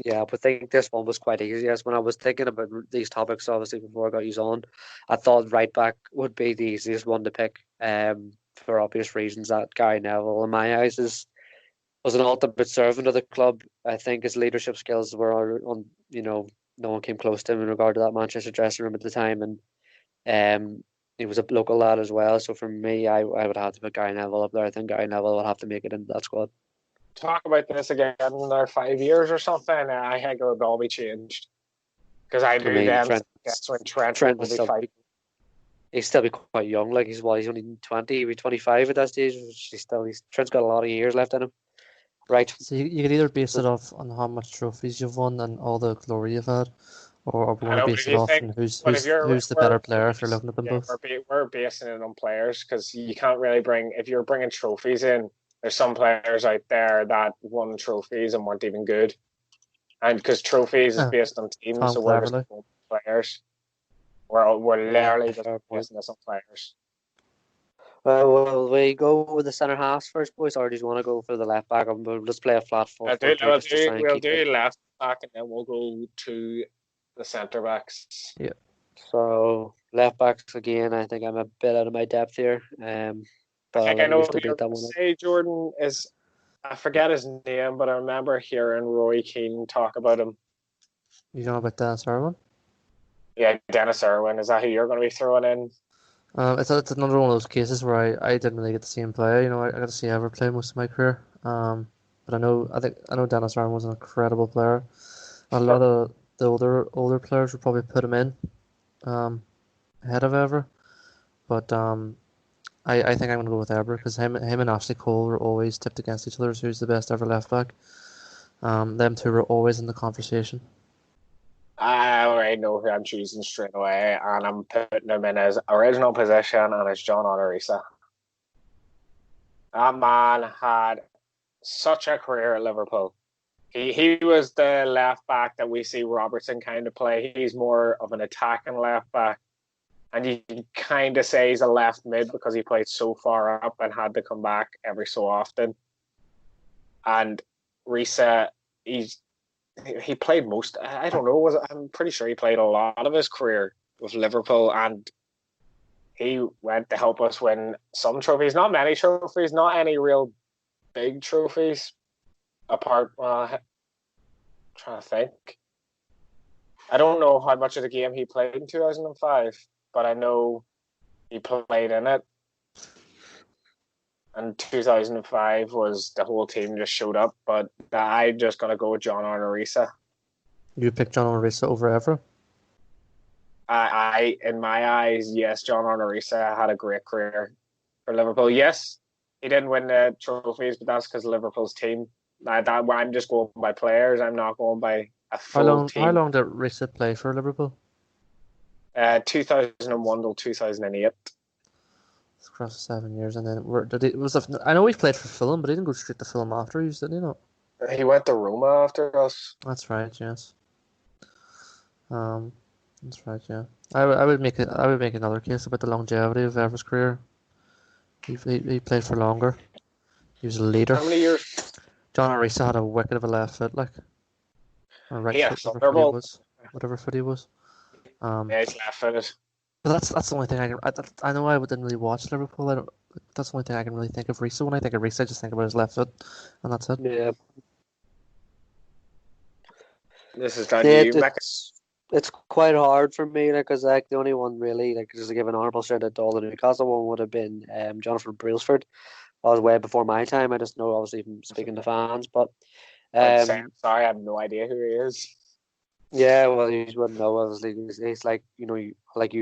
yeah, but I think this one was quite easy. As when I was thinking about these topics, obviously before I got you on, I thought right back would be the easiest one to pick. For obvious reasons, that Gary Neville, in my eyes, was an ultimate servant of the club. I think his leadership skills were on. No one came close to him in regard to that Manchester dressing room at the time, and he was a local lad as well. So for me, I would have to put Gary Neville up there. I think Gary Neville would have to make it into that squad. Talk about this again in another 5 years or something, and I think it would all be changed. Because I do then that's when Trent will be fighting. He'd still be quite young. Like he's only 20, he'd be 25 at that stage. Trent's got a lot of years left in him. Right. So you could either base it off on how much trophies you've won and all the glory you've had, or we want to base it off on who's the better player if you're looking at them both. We're basing it on players, because you can't really if you're bringing trophies in, there's some players out there that won trophies and weren't even good. And because trophies is based on teams, so we're just players. We're literally just basing this on players. Will we go with the centre halves first, boys, or do you want to go for the left back? We'll just play a flat 4-4-2. We'll do left back, and then we'll go to the centre backs. Yeah. So left backs again. I think I'm a bit out of my depth here. But I think I know who you're going to say. Jordan is. I forget his name, but I remember hearing Roy Keane talk about him. You know about Dennis Irwin? Yeah, Dennis Irwin. Is that who you're going to be throwing in? It's another one of those cases where I didn't really get to see him play. I got to see Ever play most of my career. But I know Dennis Irwin was an incredible player. A lot of the older players would probably put him in ahead of Ever. But I think I'm going to go with Ever, because him and Ashley Cole were always tipped against each other as who's the best ever left back. Them two were always in the conversation. I already know who I'm choosing straight away, and I'm putting him in his original position, and it's John Onorisa. That man had such a career at Liverpool. He was the left back that we see Robertson kind of play. He's more of an attacking left back. And you can kind of say he's a left mid because he played so far up and had to come back every so often. And Risa, he played most. I don't know. I'm pretty sure he played a lot of his career with Liverpool, and he went to help us win some trophies. Not many trophies, not any real big trophies. Apart, trying to think. I don't know how much of the game he played in 2005, but I know he played in it. And 2005 was the whole team just showed up, but I'm just gonna go with John Arnorisa. You picked John Orisa over Evra? I, in my eyes, yes, John Arnorisa had a great career for Liverpool. Yes, he didn't win the trophies, but that's because Liverpool's team. I'm just going by players. I'm not going by a full team. How long did Risa play for Liverpool? 2001 till 2008. It's across 7 years, and then I know he played for Fulham, but he didn't go straight to Fulham after. Did he not? He went to Roma after us. That's right. Yes. That's right. Yeah. I would make another case about the longevity of Evra's career. He played for longer. He was a leader. How many years? John Orisa had a wicked of a left foot, like, or right foot, whatever foot he was. Yeah, he's left-footed. But that's the only thing I know. I didn't really watch Liverpool. That's the only thing I can really think of Risa. When I think of Risa, I just think about his left foot, and that's it. Yeah. This is down to you, it's quite hard for me, because the only one really, just to give an honourable shout out to all the Newcastle one, would have been Jonathan Brailsford. That was way before my time. I just know, obviously, from speaking to fans, but sorry, I have no idea who he is. Yeah, well, you wouldn't know. Obviously, it's like, you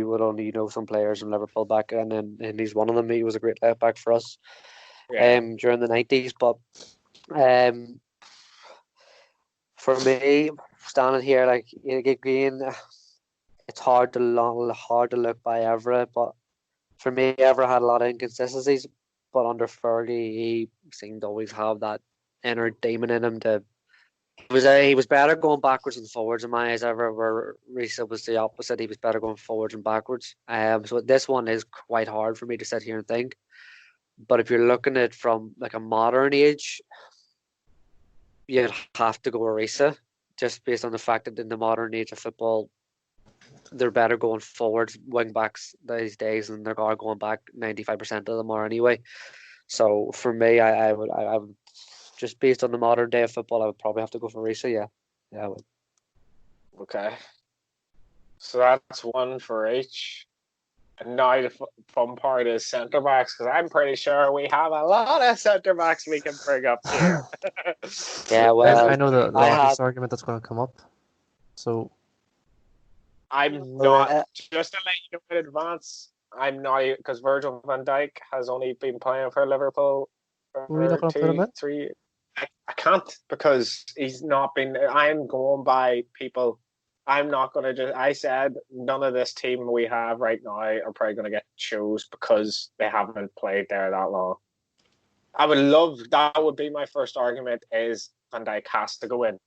would only know some players from Liverpool back then, and he's one of them. He was a great left back for us, during the 90s. But for me, standing here, again, it's hard to look by Evra. But for me, Evra had a lot of inconsistencies. But under Fergie, he seemed to always have that inner demon in him to. He was better going backwards and forwards in my eyes ever, where Risa was the opposite. He was better going forwards and backwards. So this one is quite hard for me to sit here and think. But if you're looking at it from a modern age, you'd have to go with Risa, just based on the fact that in the modern age of football, they're better going forwards, wing backs these days, and they're going back. 95% of them are anyway. So for me, I would just based on the modern day of football, I would probably have to go for Risa. Yeah, I would. Okay. So that's one for each. And now the fun part is centre backs, because I'm pretty sure we have a lot of centre backs we can bring up here. Yeah, well, I know the obvious argument that's going to come up. So I'm not, just to let you know in advance, I'm not, because Virgil van Dijk has only been playing for Liverpool for 3. I can't, because he's not been. I'm going by people. I'm not going to I said none of this team we have right now are probably going to get chose because they haven't played there that long. I would love, that would be my first argument, is Van Dijk has to go in.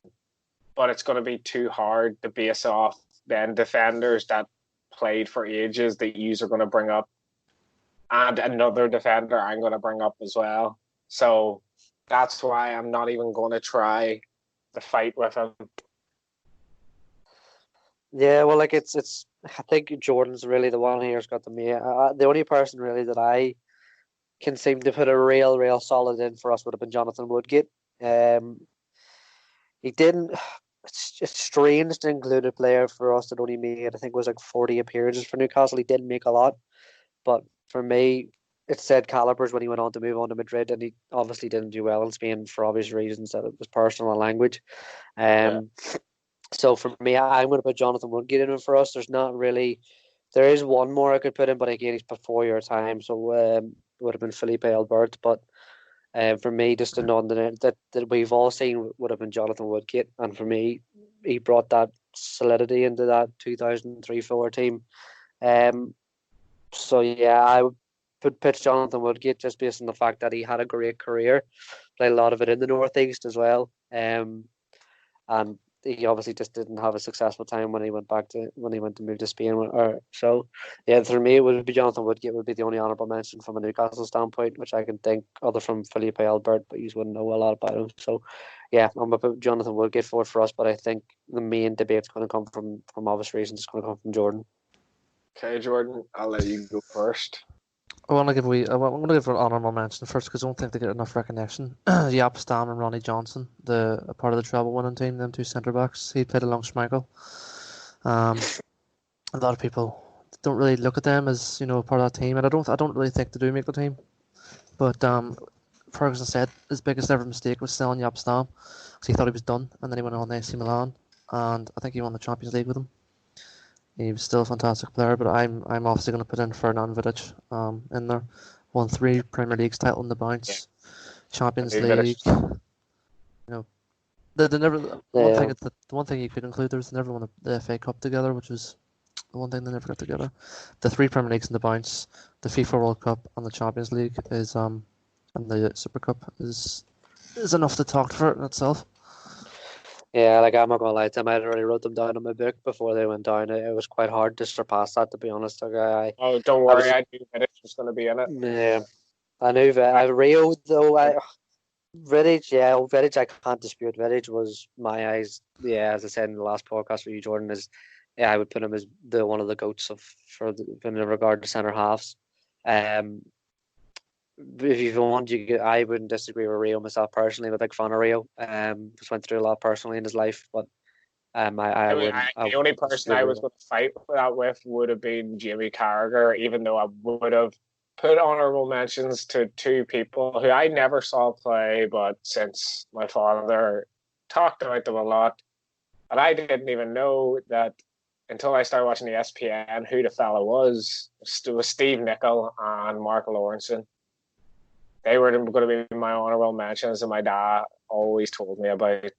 But it's going to be too hard to base off then defenders that played for ages that you are going to bring up. And another defender I'm going to bring up as well. So that's why I'm not even going to try the fight with him. Yeah, well, it's. I think Jordan's really the one here's got the only person really that I can seem to put a real solid in for us would have been Jonathan Woodgate. He didn't. It's strange to include a player for us that only made, I think it was 40 appearances for Newcastle. He didn't make a lot, but for me, it said calibers when he went on to move on to Madrid, and he obviously didn't do well in Spain for obvious reasons, that it was personal and language. So for me, I'm going to put Jonathan Woodgate in for us. There is one more I could put in, but again, he's before your time, so it would have been Felipe Albert. But for me, just a nod that we've all seen would have been Jonathan Woodgate, and for me, he brought that solidity into that 2003-4 team. So yeah, I would pitch Jonathan Woodgate just based on the fact that he had a great career, played a lot of it in the Northeast as well. and he obviously just didn't have a successful time when he went to move to Spain. Or so, yeah, for me it would be Jonathan Woodgate would be the only honourable mention from a Newcastle standpoint, which I can think other from Felipe Albert, but you wouldn't know a lot about him. So, yeah, I'm gonna put Jonathan Woodgate forward for us, but I think the main debate's going to come from obvious reasons. It's going to come from Jordan. Okay, Jordan, I'll let you go first. I'm going to give an honourable mention first because I don't think they get enough recognition. Jaap Stam and Ronnie Johnson, a part of the treble winning team, them two centre backs. He played along Schmeichel. A lot of people don't really look at them as part of that team, and I don't really think they do make the team. But Ferguson said his biggest ever mistake was selling Jaap Stam because he thought he was done, and then he went on to AC Milan, and I think he won the Champions League with him. He was still a fantastic player, but I'm obviously going to put in Ferdinand Vidic in there. Won 3 Premier Leagues title in the bounce, Champions League. They never. The one thing you could include, they never won the FA Cup together, which was the one thing they never got together. The 3 Premier Leagues in the bounce, the FIFA World Cup, and the Champions League and the Super Cup is enough to talk for it in itself. Yeah, like I'm not gonna lie to him, I already wrote them down in my book before they went down. It was quite hard to surpass that, to be honest. Like, don't worry, I knew Vidic was going to be in it. Yeah, I knew Rio though. Vidic, I can't dispute. Vidic was my eyes. Yeah, as I said in the last podcast with you, Jordan, I would put him as one of the goats in regard to centre halves. If you want, I wouldn't disagree with Rio myself personally. I'm a big fan of Rio. Just went through a lot personally in his life, but the only person I was going to fight that with would have been Jamie Carragher, even though I would have put honourable mentions to 2 people who I never saw play, but since my father talked about them a lot, and I didn't even know that until I started watching the ESPN who the fella was. It was Steve Nicol and Mark Lawrenson. They were going to be my honourable mentions, and my dad always told me about.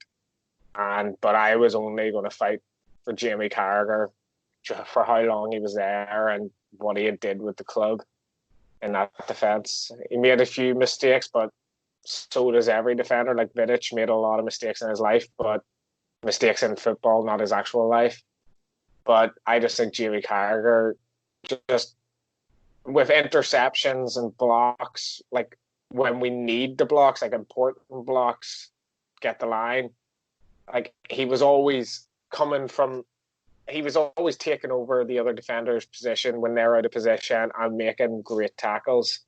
But I was only going to fight for Jamie Carragher for how long he was there and what he did with the club in that defence. He made a few mistakes, but so does every defender. Like Vidic made a lot of mistakes in his life, but mistakes in football, not his actual life. But I just think Jamie Carragher, just with interceptions and blocks, like when we need the blocks, like important blocks, get the line. Like he was always taking over the other defender's position when they're out of position and making great tackles.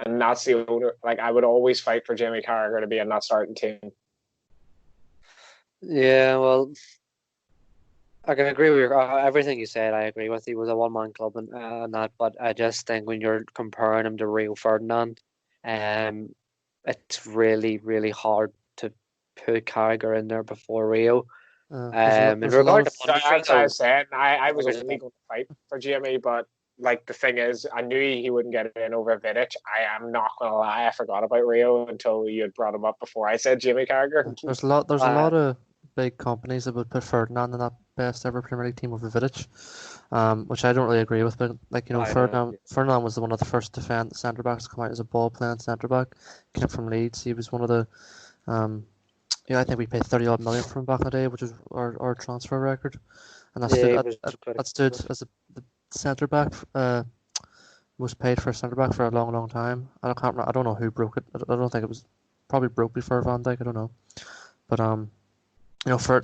And that's the owner. Like I would always fight for Jamie Carragher to be in that starting team. Yeah, well, I can agree with everything you said. I agree with you. He was a one-man club and that, but I just think when you're comparing him to Rio Ferdinand, it's really, really hard to put Carragher in there before Rio. In regard to as I said, I was only going to fight for Jamie, but like the thing is, I knew he wouldn't get it in over Vidic. I am not going to lie, I forgot about Rio until you had brought him up before I said Jamie Carragher. There's a lot of big companies that would put Ferdinand in that best ever Premier League team over Vidic, which I don't really agree with. But Ferdinand was one of the first centre backs to come out as a ball playing centre back. Came from Leeds. He was one of the I think we paid 30 odd million for him back in the day, which is our transfer record, and that stood as the centre back most paid for a centre back for a long time. I don't know who broke it. I don't think it was probably broke before Van Dijk. I don't know, but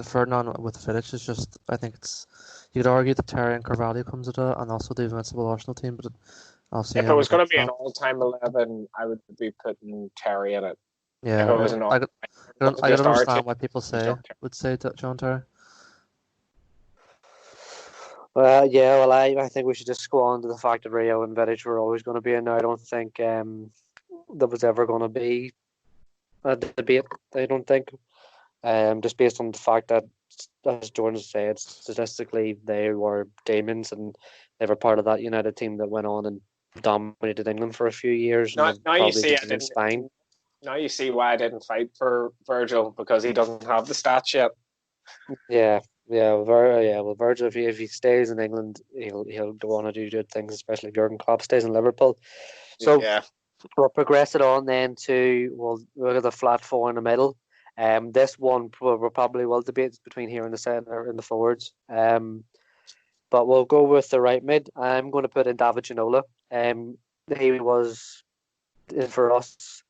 Ferdinand with Vidic is just, I think you could argue that Terry and Carvalho comes at it, and also the Invincible Arsenal team. But if it was going to be an all-time 11, I would be putting Terry in it. Yeah, I can understand why people would say John Terry. Well, yeah, I think we should just go on to the fact that Rio and Vidic were always going to be in there. I don't think there was ever going to be a debate. I don't think, just based on the fact that, as Jordan said, statistically they were demons and they were part of that United team that went on and dominated England for a few years. Now you see why I didn't fight for Virgil, because he doesn't have the stats yet. Well, Virgil, if he stays in England, he'll go on to do good things, especially if Jurgen Klopp stays in Liverpool. So we'll progress it on then to, we'll look at the flat 4 in the middle. This one we probably will debate between here and the centre and the forwards. But we'll go with the right mid. I'm going to put in David Ginola. He was for us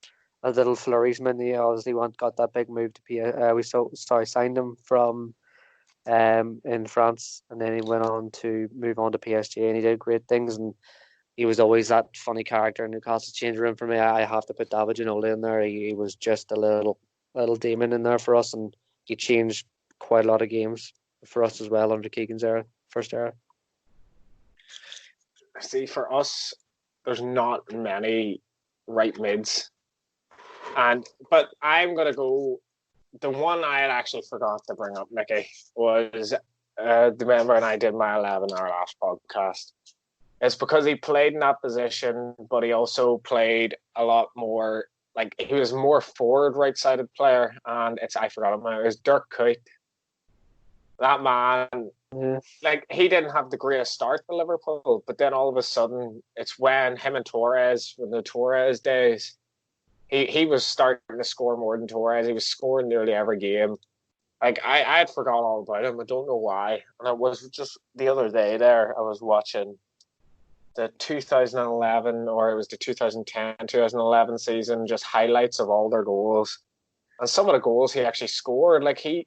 a little flourisman. He obviously got that big move to signed him from in France, and then he went on to move on to PSG, and he did great things. And he was always that funny character in Newcastle change room for me. I have to put David Ginola in there. He was just a little demon in there for us, and he changed quite a lot of games for us as well under Keegan's first era. See, for us, there's not many right mids, but I'm gonna go. The one I had actually forgot to bring up, Mickey, was the member and I did my 11 our last podcast. It's because he played in that position, but he also played a lot more. Like he was more forward, right-sided player, and I forgot him. It was Dirk Kuyt. That man, like he didn't have the greatest start for Liverpool, but then all of a sudden, it's when him and Torres, in the Torres days, he was starting to score more than Torres. He was scoring nearly every game. Like I had forgot all about him. I don't know why. And it was just the other day there, I was watching the 2011 or it was the 2010-2011 season, just highlights of all their goals. And some of the goals he actually scored, like he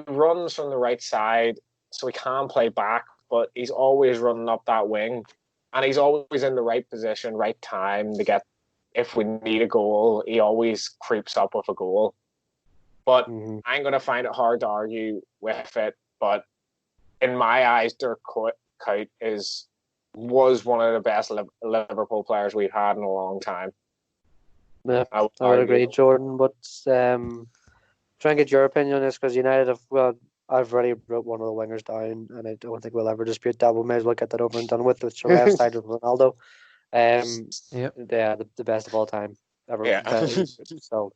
runs from the right side, so he can play back, but he's always running up that wing. And he's always in the right position, right time to get, if we need a goal, he always creeps up with a goal. But I'm going to find it hard to argue with it. But in my eyes, Dirk Kuyt was one of the best Liverpool players we've had in a long time. Yeah, I would agree, Jordan. But try and get your opinion on this, because United I've already wrote one of the wingers down, and I don't think we'll ever dispute that. We may as well get that over and done with. It's the left side of Ronaldo. The best of all time ever. Yeah. So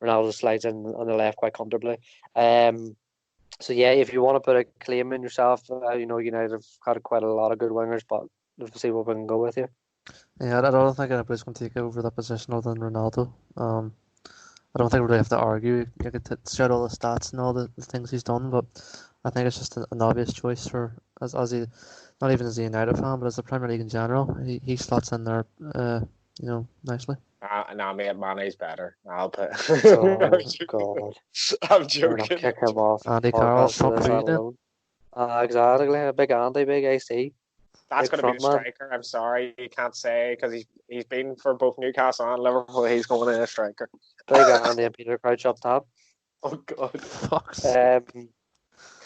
Ronaldo slides in on the left quite comfortably. So yeah, if you want to put a claim in yourself, United have had quite a lot of good wingers, but let's see what we can go with here. Yeah, I don't think anybody's going to take over that position other than Ronaldo. I don't think we really have to argue. You could shout all the stats and all the things he's done, but I think it's just an obvious choice for as he, not even as a United fan, but as the Premier League in general. He slots in there, nicely. Nah, mate, Mane's better. I'll put. Oh God! I'm joking. Kick him off. Andy Carroll, fuck you then. Exactly, a big Andy, big AC. That's going to be the striker. I'm sorry, you can't say, because he's been for both Newcastle and Liverpool. He's going in a striker. Big Andy and Peter Crouch up top. Oh God! Fuck.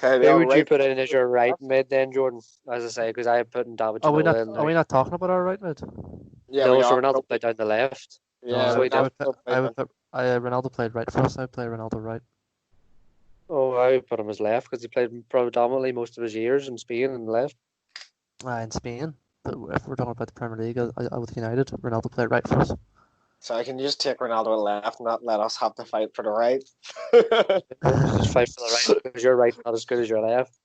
Who would you put in as your right mid then, Jordan? As I say, because I put in David Ginola in. Are we not talking about our right mid? Yeah, no, so Ronaldo played down the left. Yeah, Ronaldo played right for us. I would play Ronaldo right. Oh, I would put him as left because he played predominantly most of his years in Spain and left. In Spain, but if we're talking about the Premier League, with United, Ronaldo played right for us. So can you just take Ronaldo left and not let us have to fight for the right? Just fight for the right, because your right not as good as your left.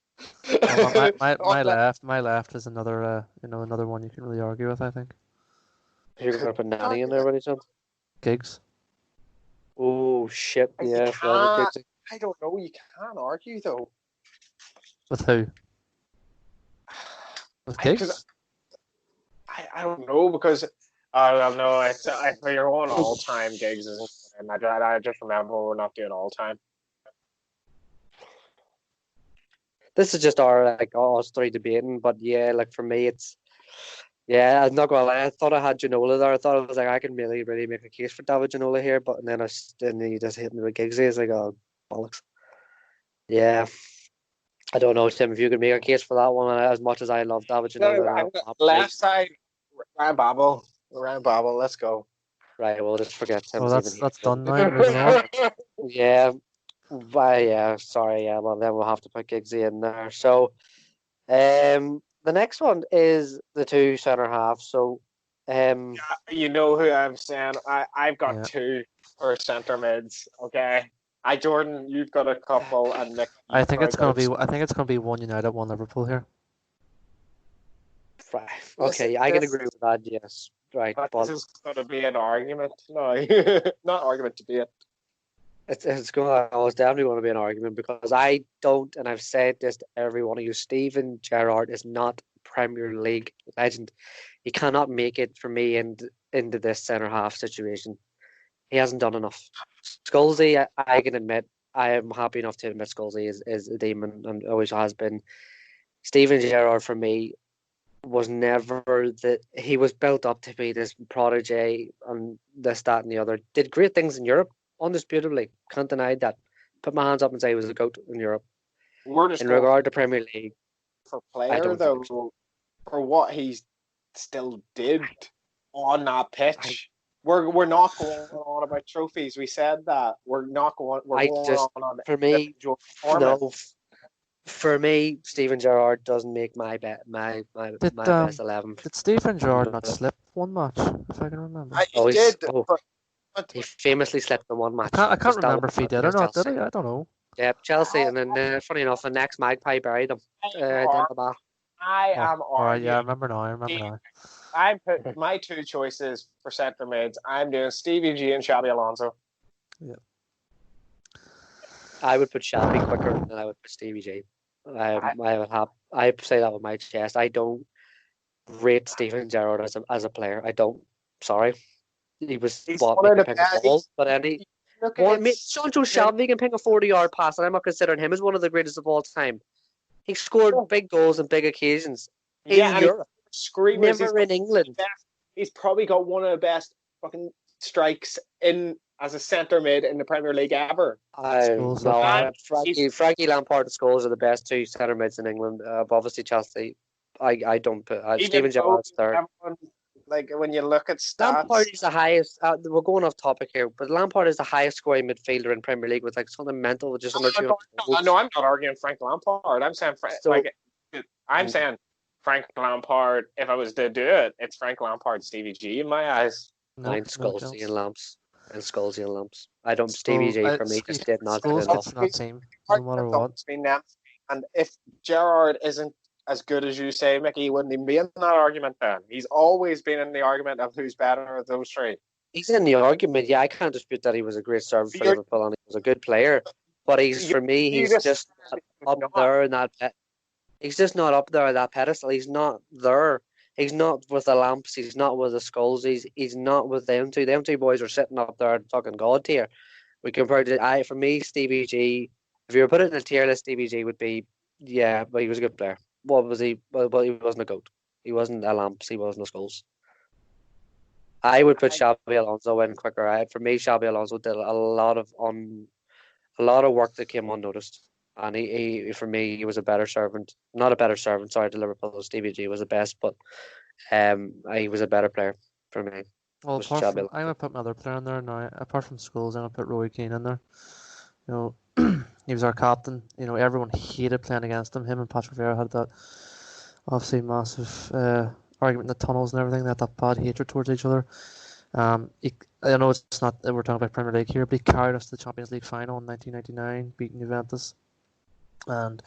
My left is another one you can really argue with. I think. You're going to put Nanny in there, what is it? Giggs. Oh shit! Yeah, I don't know. You can't argue though. With who? With Giggs? I don't know, because I don't know. I you're on all time. Giggs isn't, and I just remember we're not doing all time. This is just our us three debating, but yeah, for me it's. Yeah, I'm not gonna lie. I thought I had Ginola there. I thought I was I can really, really make a case for David Ginola here, but then he just hit me with Giggsy. It's oh bollocks. Yeah, I don't know, Tim. If you could make a case for that one, as much as I love David Ginola, left side, Ryan Babel. Let's go. Right, we'll just forget Tim. Well, that's done now. Yeah, sorry. Yeah, well then we'll have to put Giggsy in there. So, the next one is the two centre halves. So, you know who I'm saying. I've got two for centre mids. Okay, Jordan, you've got a couple, and Nick. I think it's gonna be one United, one Liverpool here. Right. Okay, I can agree with that. Yes. Right. But this is going to be an argument. No, not argument, debate. it's going. Oh, it's definitely going to be an argument because I don't, and I've said this to every one of you. Steven Gerrard is not Premier League legend. He cannot make it for me into this centre half situation. He hasn't done enough. Scholesy, I can admit, I am happy enough to admit Scholesy is a demon and always has been. Steven Gerrard for me was never that. He was built up to be this prodigy and this, that, and the other. Did great things in Europe, undisputably. Can't deny that. Put my hands up and say he was a goat in Europe. We're just In going regard to Premier League, for I player don't think so. though, for what he still did on that pitch. We're not going on about trophies. We said that we're not going. We're I going just, on for me, individual performance. no. For me, Steven Gerrard doesn't make my Did best 11. did Stephen Gerrard not slip one match, if I can remember? He did, He famously slipped in one match. I can't Just that remember if he one did or against not, did Chelsea. he? I don't know. Yeah, Chelsea, and then funny enough, the next Magpie buried him. Down the back. I Oh, am all right, yeah, I arguing. remember now. I remember now. I put my two choices for centre mids. I'm doing Stevie G and Xabi Alonso. Yeah. I would put Shelby quicker than I would put Stevie G. I say that with my chest. I don't rate Steven Gerrard as a player. I don't. Sorry, he was He's what one of making the ping a best. ball, but any Look one at mate, Sancho Shelby can ping a 40-yard pass, and I'm not considering him as one of the greatest of all time. He scored big goals on big occasions in Europe, screamers. never in England. He's probably got one of the best fucking strikes in as a centre mid in the Premier League ever. Frankie Lampard and Scholes are the best two centre mids in England. Obviously Chelsea. I don't put Steven Gerrard's third. Like when you look at stats, Lampard is the highest. We're going off topic here, but Lampard is the highest scoring midfielder in Premier League with like something mental, with just under 200 goals. No, I'm not arguing Frank Lampard. I'm saying saying Frank Lampard. If I was to do it, it's Frank Lampard, Stevie G in my eyes. Mine Scholesy and Lamps. And Scholesy and Lamps. I don't. Stevie G for me just did not good enough. That team, no matter what. And if Gerrard isn't as good as you say, Mickey, he wouldn't even be in that argument then. He's always been in the argument of who's better of those three. He's in the argument, yeah. I can't dispute that he was a great servant for Liverpool and he was a good player. But he's just up there in that. He's just not up there at that pedestal. He's not there. He's not with the Lamps. He's not with the Skulls. He's not with them two. Them two boys are sitting up there talking God tier. We compared to for me, Stevie G. If you were put it in a tier list, Stevie G would be but he was a good player. What was he? Well, he wasn't a goat. He wasn't a Lamps. He wasn't a Skulls. I would put Xabi Alonso in quicker. For me, Xabi Alonso did a lot of work that came unnoticed. And he for me, he was a better servant. Not a better servant, sorry, to Liverpool. Stevie G was the best, but he was a better player for me. Well, I'm going to put another player in there now. Apart from Scholes, I'm going to put Roy Keane in there. You know, he was our captain. You know, everyone hated playing against him. Him and Patrick Vieira had that obviously massive argument in the tunnels and everything. They had that bad hatred towards each other. I know it's not that we're talking about Premier League here, but he carried us to the Champions League final in 1999, beating Juventus. And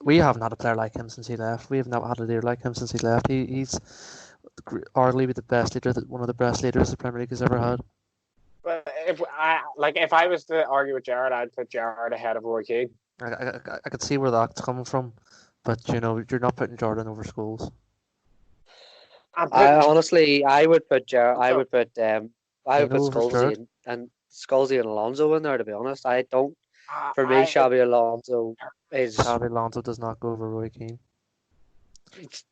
we haven't had a player like him since he left. We have not had a leader like him since he left. He's arguably the best leader, one of the best leaders the Premier League has ever had. But if I was to argue with Gerrard, I'd put Gerrard ahead of Roy Keane. I could see where that's coming from, but you know, you're not putting Jordan over Scholes. I would put Gerrard. I would put Scholesy and Scholesy and Alonso in there. To be honest, I don't. For me, Xabi Alonso does not go over Roy Keane. If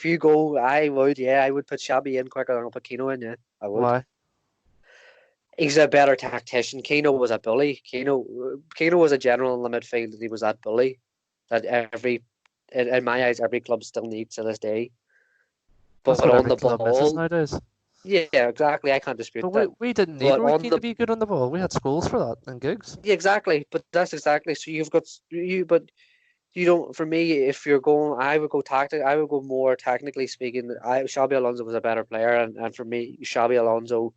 you go, I would put Xabi in quicker than I'll put Keno in. Yeah, I would. Why? He's a better tactician. Keno was a bully. Keno was a general in the midfield, and he was that bully that in my eyes, every club still needs to this day. But on the ball nowadays. Yeah, exactly. I can't dispute that. We didn't need Roy Keane to be good on the ball. We had Scholes for that and Giggs. Yeah, exactly. But that's exactly. So but you don't. For me, if you're going, I would go tactic. I would go more technically speaking. Xabi Alonso was a better player, and for me, Xabi Alonso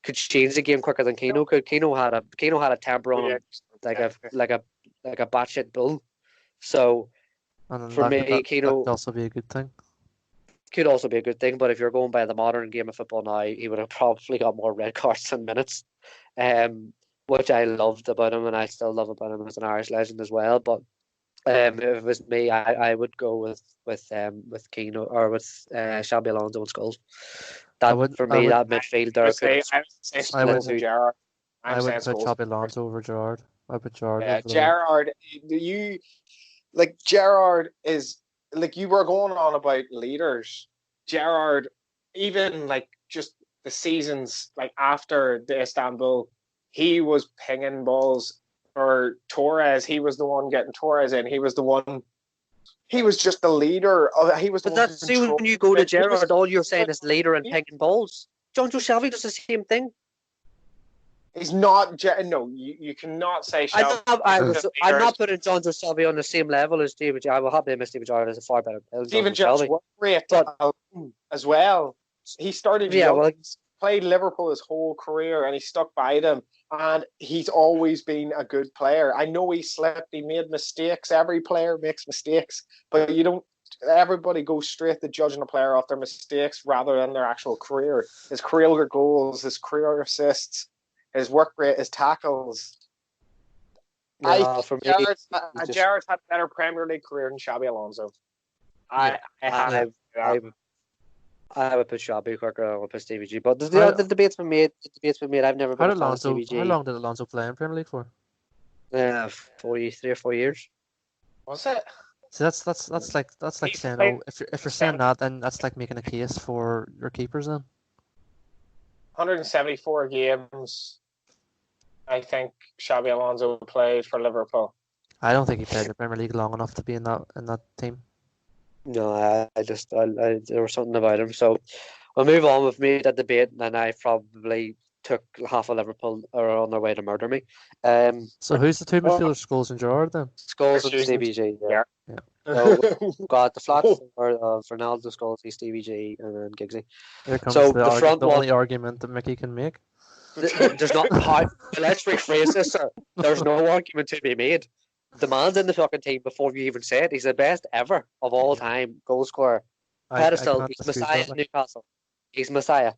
could change the game quicker than Keno could. Keno had a temper on him like a batshit bull. So and for me, Keno would also be a good thing. could also be a good thing. But if you're going by the modern game of football now, he would have probably got more red cards than minutes, which I loved about him, and I still love about him as an Irish legend as well. But if it was me, I would go with Keane or with Xabi Alonso and Scholes. For me, that midfielder. I would say Gerrard. I would put Xabi Alonso over Gerrard. I put Gerrard. Yeah, Gerrard. Gerrard is like, you were going on about leaders. Gerrard, even like just the seasons like after the Istanbul, he was pinging balls for Torres. He was the one getting Torres in. He was the one. He was just the leader. He was. But that's, see, when you go to Gerrard, all you're saying is leader and pinging balls. John Joe Shelby does the same thing. He's not. No, you cannot say. I'm not putting John Joe Shelby on the same level as David Gerrard. I will happily admit David Gerrard is a far better player. Stephen Gerrard's work rate as well. He started. Played Liverpool his whole career, and he stuck by them. And he's always been a good player. I know he slipped. He made mistakes. Every player makes mistakes, but you don't. Everybody goes straight to judging a player off their mistakes rather than their actual career. His career goals, his career assists, his work rate, his tackles. Gerrard's had a better Premier League career than Xabi Alonso. I would put Xabi quicker. I would put Stevie G. But the debate's been made. I've never been a fan of Stevie G. How long did Alonso play in Premier League for? 3 or 4 years. Was it? So that's like saying, if you're saying that, then that's like making a case for your keepers then. 174 games. I think Xabi Alonso played for Liverpool. I don't think he played in the Premier League long enough to be in that team. No, I there was something about him. So we'll move on with me that debate, and I probably took half of Liverpool are on their way to murder me. So who's the two midfielders, Scholes and Gerrard then? Scholes and Stevie G. Yeah. So we've got the flat for Ronaldo, Scholes, Stevie G, and then Giggsy. Here comes the only argument that Mickey can make. There's not. Let's rephrase this, sir. There's no argument to be made. The man's in the fucking team before you even say it. He's the best ever of all time goal scorer. Pedestal. He's Messiah in Newcastle. He's Messiah.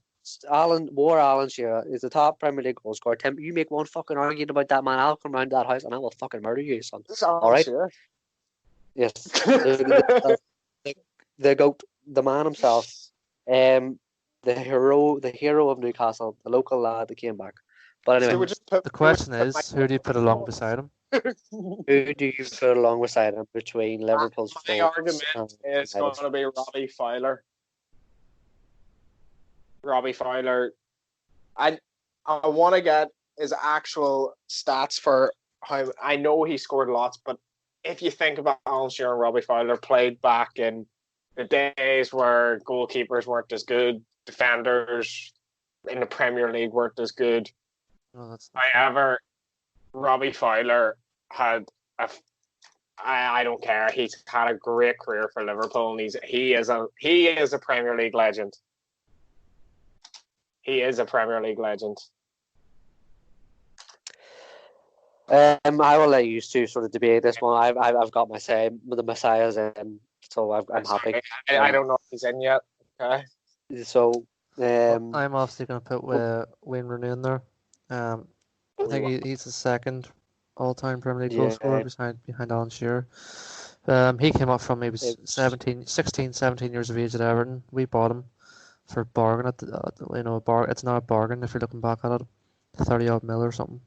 Alan Shearer is the top Premier League goal scorer. Tim, you make one fucking argument about that man, I'll come round to that house and I will fucking murder you, son. All right? Shearer. Yes. the goat, the man himself. The hero of Newcastle, the local lad that came back. But anyway, the question is, who do you put along beside him? Who do you put along beside him between Liverpool's? My argument is going to be Robbie Fowler. Robbie Fowler. I want to get his actual stats for how. I know he scored lots, but if you think about Alan Shearer and Robbie Fowler played back in the days where goalkeepers weren't as good, defenders in the Premier League weren't as good. However, Robbie Fowler had I don't care. He's had a great career for Liverpool, and he is a Premier League legend. He is a Premier League legend. I will let you two sort of debate this one. I've got my say. The Messiah's in, so I'm happy. I don't know if he's in yet. Okay. So I'm obviously going to put Wayne Rooney in there. I think he's the second all-time Premier League goal scorer behind Alan Shearer. He came up from maybe 17 years of age at Everton. We bought him for bargain it's not a bargain if you're looking back at it, 30 odd mil or something.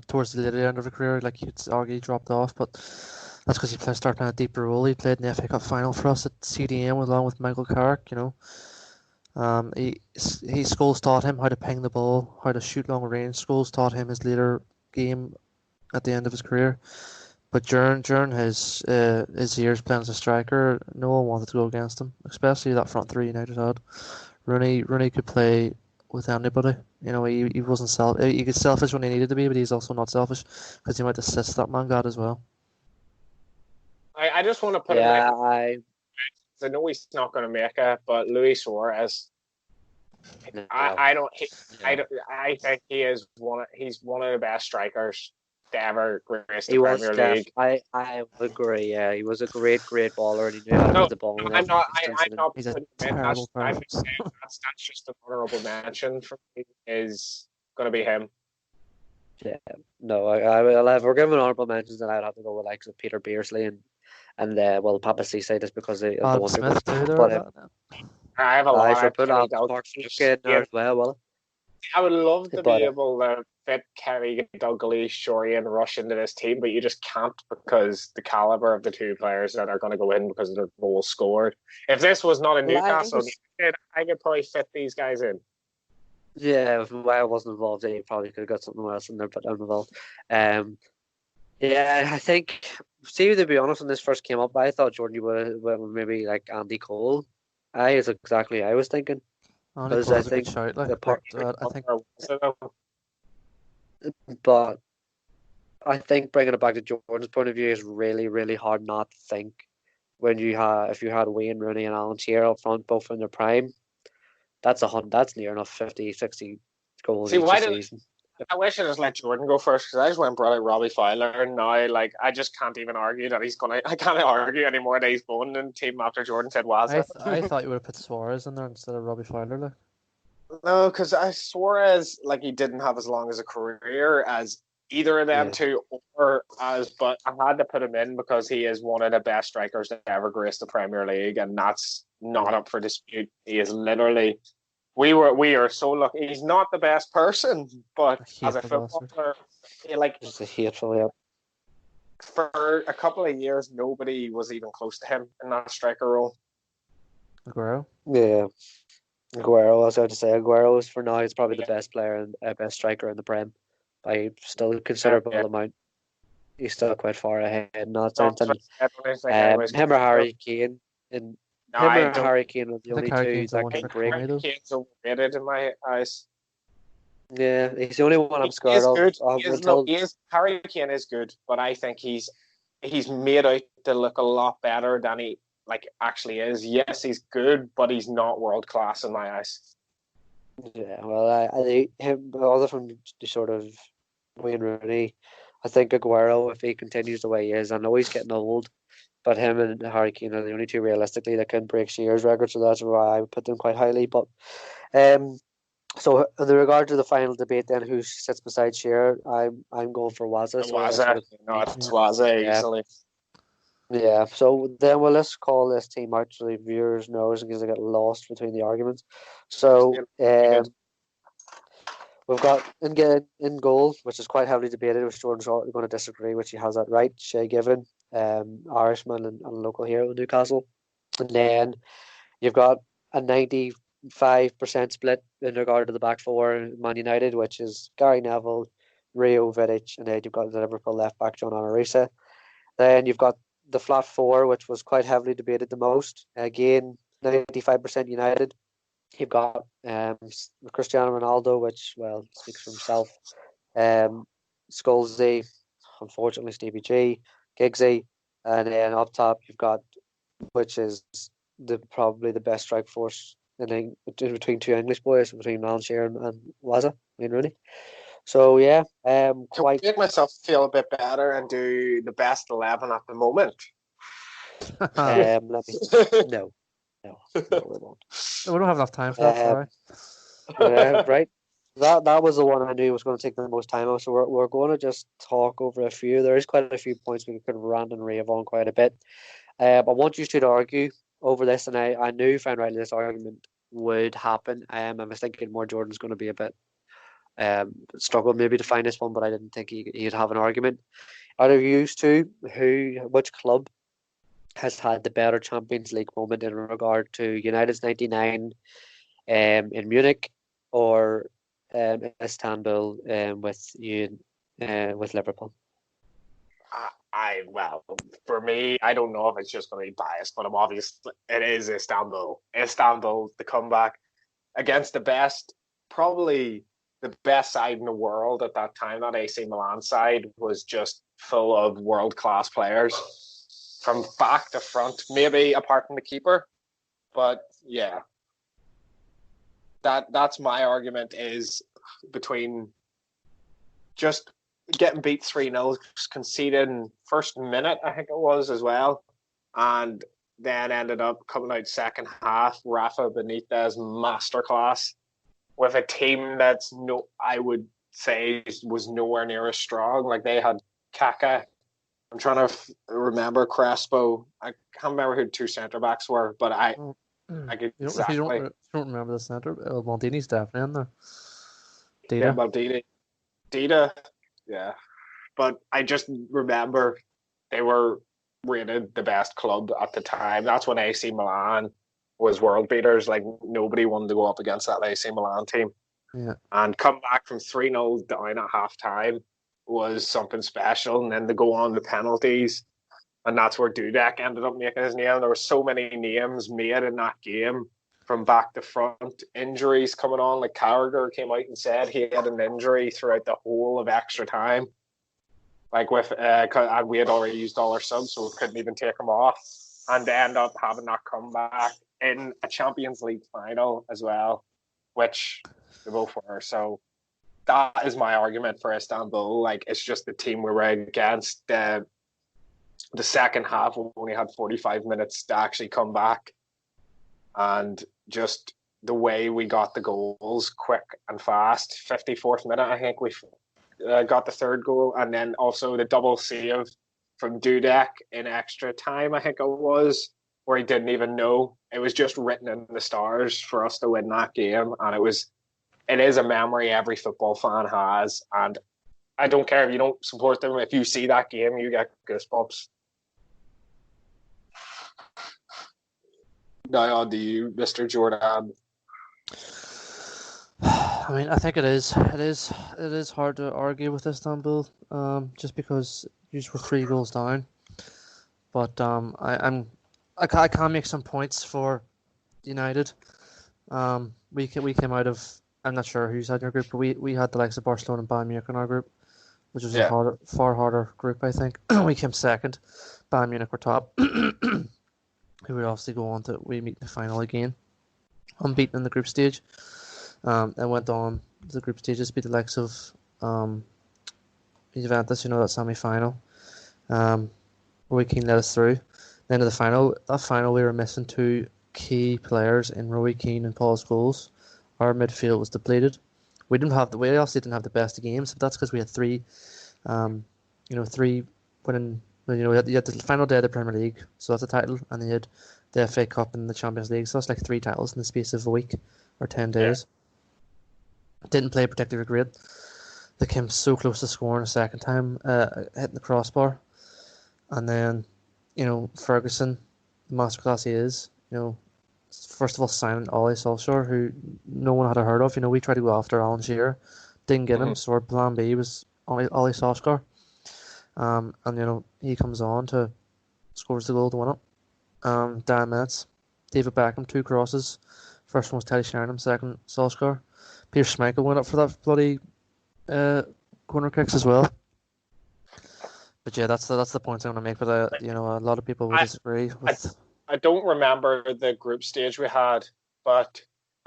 Towards the later end of the career, like you'd argue, he dropped off, but that's because he started playing a deeper role. He played in the FA Cup final for us at CDM along with Michael Carrick. Scholes taught him how to ping the ball, how to shoot long range. Scholes taught him his later game at the end of his career. But during his years playing as a striker, no one wanted to go against him, especially that front three United had. Rooney could play with anybody. He wasn't he was selfish when he needed to be, but he's also not selfish because he might assist that man got as well. I just want to put I know he's not going to make it, but Luis Suarez. I think he's one of the best strikers to ever grace the He was Premier def. League. I would agree. Yeah, he was a great baller, and he knew how to No, put the ball in I'm every not. instance. I'm not He's a putting him in. terrible I'm person. just saying that's just an honourable mention for me. Is going to be him. Yeah, no, I'll have, we're giving honorable mentions, and I'd have to go with like Peter Beardsley and well, Papa Cisse just because of the Adam Wonder Smith Goals. too there. But I have a I lot. I should have put Kerry Mark Dalglish. in there as well. Well, I would love to be but able to fit Kerry Dalglish, Shorey, and Rush into this team, but you just can't because the caliber of the two players that are going to go in because of their goals scored. If this was not a well, Newcastle game, I could probably fit these guys in. yeah, if I wasn't involved, you probably could have got something else in there, but I'm involved. Yeah, I think. See, to be honest, when this first came up, I thought Jordan would maybe like Andy Cole. Is exactly I was thinking Andy because I Cole's a good think shout, like, the part, but I think but I think bringing it back to Jordan's point of view is really, really hard not to think when you have if you had Wayne Rooney and Alan Shearer up front, both in their prime, that's near enough 50, 60 goals see each why a did season. I wish I just let Jordan go first because I just went and brought out Robbie Fowler, and now like I just can't even argue that he's gonna. I can't argue anymore that he's going in team after Jordan said I Wazza. thought you would have put Suarez in there instead of Robbie Fowler, like. No, because I Suarez like he didn't have as long as a career as either of them Yeah. two, but I had to put him in because he is one of the best strikers to ever grace the Premier League, and that's not up for dispute. He is literally. We are so lucky. He's not the best person, but as a footballer, like Just a hateful, yeah. for a couple of years, nobody was even close to him in that striker role. Aguero. Yeah. Aguero, I was going to say Aguero is for now. He's probably the best player and best striker in the Prem by still a considerable amount. He's still quite far ahead in that sense. And him or Harry Kane, and Harry Kane are the I think only Harry two Kane's the that one can trick break. pony, though. Kane's overrated in my eyes. Yeah, he's the only one I'm He scared is of. good. Until Harry Kane is good, but I think he's made out to look a lot better than he like actually is. Yes, he's good, but he's not world class in my eyes. yeah, well, him other from the sort of Wayne Rooney, I think Aguero, if he continues the way he is, I know he's getting old, but him and Harry Kane are the only two realistically that can break Shearer's record, so that's why I would put them quite highly. But so in regard to the final debate, then who sits beside Shearer, I'm going for Wazza. So Wazza, it's Wazza easily. Yeah, so then let's call this team out so the viewers knows in case I get lost between the arguments. So we've got in goal, which is quite heavily debated, which Jordan's going to disagree, which he has that right. Shea Given, Irishman and local hero in Newcastle. And then you've got a 95% split in regard to the back four in Man United, which is Gary Neville, Rio Vidic, and then you've got the Liverpool left back, John Amarisa. Then you've got the flat four, which was quite heavily debated the most. Again, 95% United. You've got Cristiano Ronaldo, which, well, speaks for himself. Scholesy, unfortunately, Stevie G, Giggsy. And then up top, you've got, which is probably the best strike force in between two English boys, between Alan Shearer and Wazza, Wayne Rooney. So yeah, Can I make myself feel a bit better and do the best 11 at the moment? let me no, we won't. We don't have enough time for that. Sorry. Right. That was the one I knew was going to take the most time out. So we're going to just talk over a few. There is quite a few points we could rant and rave on quite a bit. I want you two to argue over this, and I knew found right this argument would happen. I was thinking more Jordan's going to be a bit struggle maybe to find this one, but I didn't think he'd have an argument. Out of you two, which club has had the better Champions League moment in regard to United's 99 in Munich or Istanbul with Liverpool? Well, for me, I don't know if it's just going to be biased, but it is Istanbul. Istanbul, the comeback against probably the best side in the world at that time. That AC Milan side was just full of world-class players from back to front, maybe apart from the keeper. But yeah, that's my argument is between just getting beat 3-0, conceding first minute, I think it was, as well. And then ended up coming out second half. Rafa Benitez masterclass with a team that's I would say was nowhere near as strong. Like they had Kaka. I'm trying to remember Crespo. I can't remember who the two centre backs were, but I could exactly. You don't remember the centre. Maldini's definitely in there. Yeah, Maldini, Dita, yeah. But I just remember they were rated the best club at the time. That's when AC Milan was world beaters. Like nobody wanted to go up against that AC Milan team. Yeah. And come back from 3-0 down at half time was something special. And then to go on to penalties. And that's where Dudek ended up making his name. There were so many names made in that game from back to front. Injuries coming on. Like Carragher came out and said he had an injury throughout the whole of extra time. Like with, we had already used all our subs, so we couldn't even take them off. And they end up having that comeback in a Champions League final as well, which they both were. So that is my argument for Istanbul. Like, it's just the team we were against. The second half, we only had 45 minutes to actually come back. And just the way we got the goals quick and fast. 54th minute, I think we got the third goal. And then also the double save from Dudek in extra time, I think it was, where he didn't even know. It was just written in the stars for us to win that game. And it is a memory every football fan has. And I don't care if you don't support them. If you see that game, you get goosebumps. Now on to you, Mr. Jordan. I mean, I think it is hard to argue with Istanbul, just because you were 3 goals down. But I can make some points for United. We came out of, I'm not sure who's had your group, but we had the likes of Barcelona and Bayern Munich in our group, which was a far harder group, I think. We came second. Bayern Munich were top. Who would obviously go on to we meet in the final again, unbeaten in the group stage. And went on to the group stages, beat the likes of Juventus, that semi-final. Roy Keane led us through. Then to the final. That final, we were missing 2 key players in Roy Keane and Paul Scholes. Our midfield was depleted. We obviously didn't have the best of games, but that's because we had 3 winning. You had the final day of the Premier League, so that's a title, and then you had the FA Cup and the Champions League, so that's like 3 titles in the space of a week or 10 days. Yeah. Didn't play particularly great. They came so close to scoring a second time, hitting the crossbar, and then Ferguson, the masterclass he is. First of all, signing Ollie Solskjaer, who no one had heard of. We tried to go after Alan Shearer, didn't get him, so our plan B was Ollie Solskjaer. And he comes on to scores the goal to win it. 9 minutes. David Beckham, 2 crosses. First one was Teddy Sheringham, second Solskjaer. Peter Schmeichel went up for that bloody corner kicks as well. But yeah, that's the point I'm gonna make. But a lot of people will disagree with. I don't remember the group stage we had, but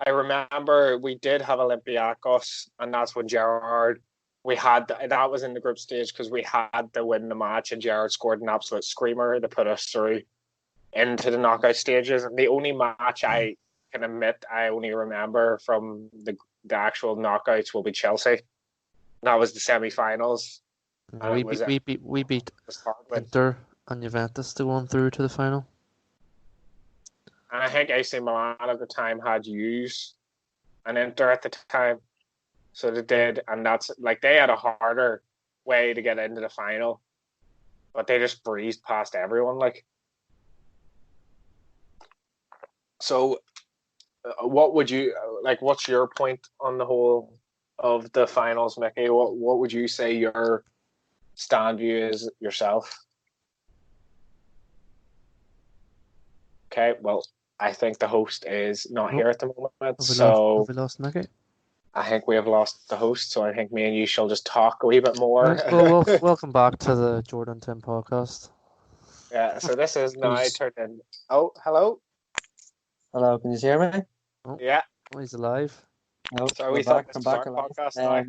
I remember we did have Olympiacos, and that's when Gerrard. That was in the group stage because we had to win the match, and Gerrard scored an absolute screamer to put us through into the knockout stages. And the only match I can admit I only remember from the actual knockouts will be Chelsea. That was the semi-finals. We beat Inter and Juventus to go on through to the final. And I think AC Milan at the time had Hughes and Inter at the time. So they did, and that's like they had a harder way to get into the final, but they just breezed past everyone. So what would you like? What's your point on the whole of the finals, Mickey? What would you say your stand view is yourself? Okay, well, I think the host is not here at the moment, have we lost Mickey? I think we have lost the host, so I think me and you shall just talk a wee bit more. Right, well, welcome back to the Jordan Tim podcast. Yeah, so this is now turned in. Oh, hello. Hello, can you hear me? Oh, yeah. Oh, he's alive. No, so we thought this was our podcast now.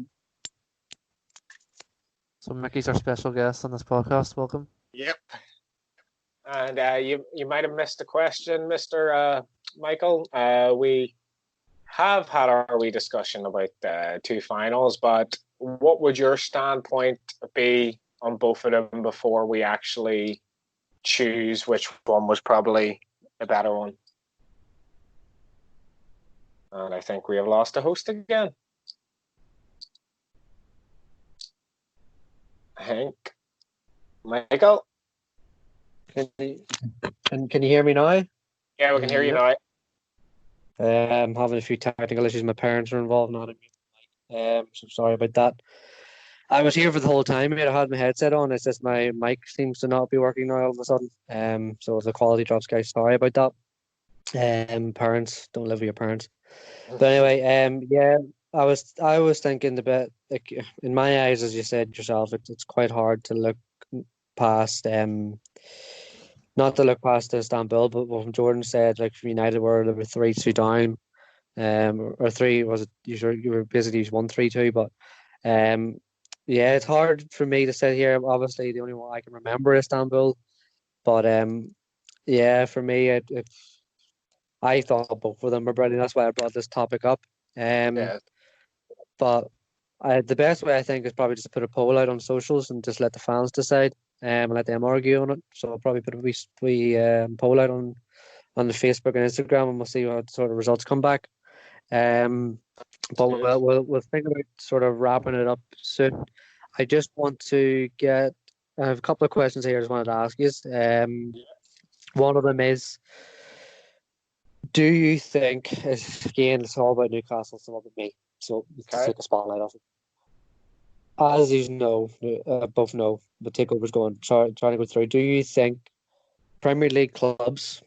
So Mickey's our special guest on this podcast. Welcome. Yep. And you might have missed a question, Mr. Michael. We have had our wee discussion about the two finals, but what would your standpoint be on both of them before we actually choose which one was probably a better one? And I think we have lost a host again. Hank, Michael? Can you hear me now? Yeah, we can hear you now. I'm having a few technical issues. My parents are involved now. So sorry about that. I was here for the whole time. I had my headset on. It's just my mic seems to not be working now all of a sudden. So if the quality drops, guys, sorry about that. Parents, don't live with your parents. But anyway, yeah, I was thinking a bit like in my eyes, as you said yourself, it's quite hard to look past not to look past Istanbul, but what Jordan said, like from United were they were 3-2 down, or three was it? You were basically 1-3-2, but yeah, it's hard for me to sit here. Obviously, the only one I can remember is Istanbul, but yeah, for me, I thought both of them were brilliant. That's why I brought this topic up. Yeah. But the best way I think is probably just to put a poll out on socials and just let the fans decide, and let them argue on it. So I'll probably put a wee poll out on the Facebook and Instagram, and we'll see what sort of results come back. But we'll think about sort of wrapping it up soon. I just want to get I have a couple of questions here I just wanted to ask you. One of them is, do you think, again, it's all about Newcastle, it's all about me, so let's take a spotlight off it. As you know, both know, the takeover's going, trying to go through. Do you think Premier League clubs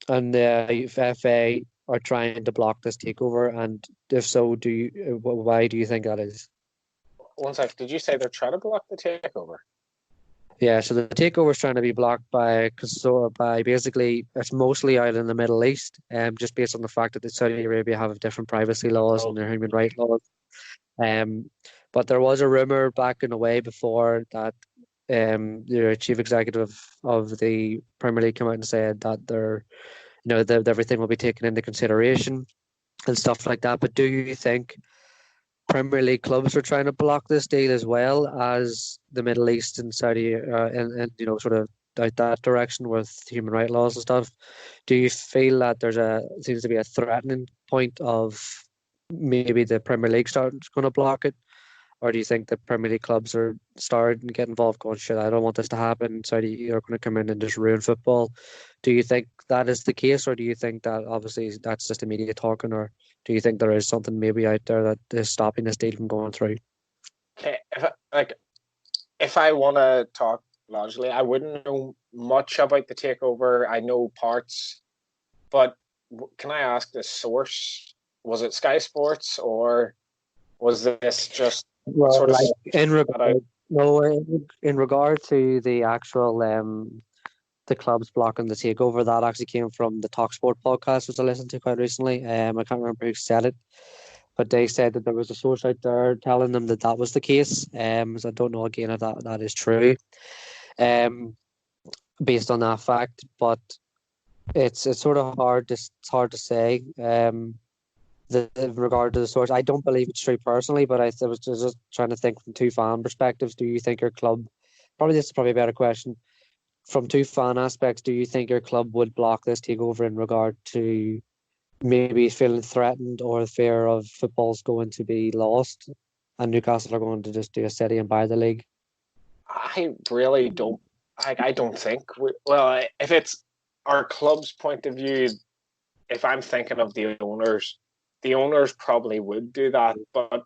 and the FA are trying to block this takeover? And if so, why do you think that is? One sec, did you say they're trying to block the takeover? Yeah, so the takeover is trying to be blocked by basically it's mostly out in the Middle East, just based on the fact that the Saudi Arabia have different privacy laws and their human rights laws. But there was a rumor back in the way before that the chief executive of the Premier League came out and said that that everything will be taken into consideration and stuff like that. But do you think Premier League clubs are trying to block this deal as well as the Middle East and Saudi, and sort of out that direction with human rights laws and stuff? Do you feel that seems to be a threatening point of maybe the Premier League going to block it, or do you think the Premier League clubs are starting to get involved, going, "Shit, I don't want this to happen. Saudi are going to come in and just ruin football"? Do you think that is the case, or do you think that obviously that's just the media talking, or do you think there is something maybe out there that is stopping this deal from going through? If I want to talk logically, I wouldn't know much about the takeover. I know parts, but can I ask the source? Was it Sky Sports, or was this just sort of in regard to the actual the clubs blocking the takeover? That actually came from the TalkSport podcast, which I listened to quite recently. I can't remember who said it, but they said that there was a source out there telling them that was the case. So I don't know again if that is true, based on that fact. But it's sort of hard to say. In regard to the source, I don't believe it's true personally, but I was just trying to think from two fan perspectives. Do you think your club? This is probably a better question. From two fan aspects, do you think your club would block this takeover in regard to maybe feeling threatened or fear of football's going to be lost and Newcastle are going to just do a city and buy the league? I really don't. I don't think. If it's our club's point of view, if I'm thinking of the owners probably would do that, but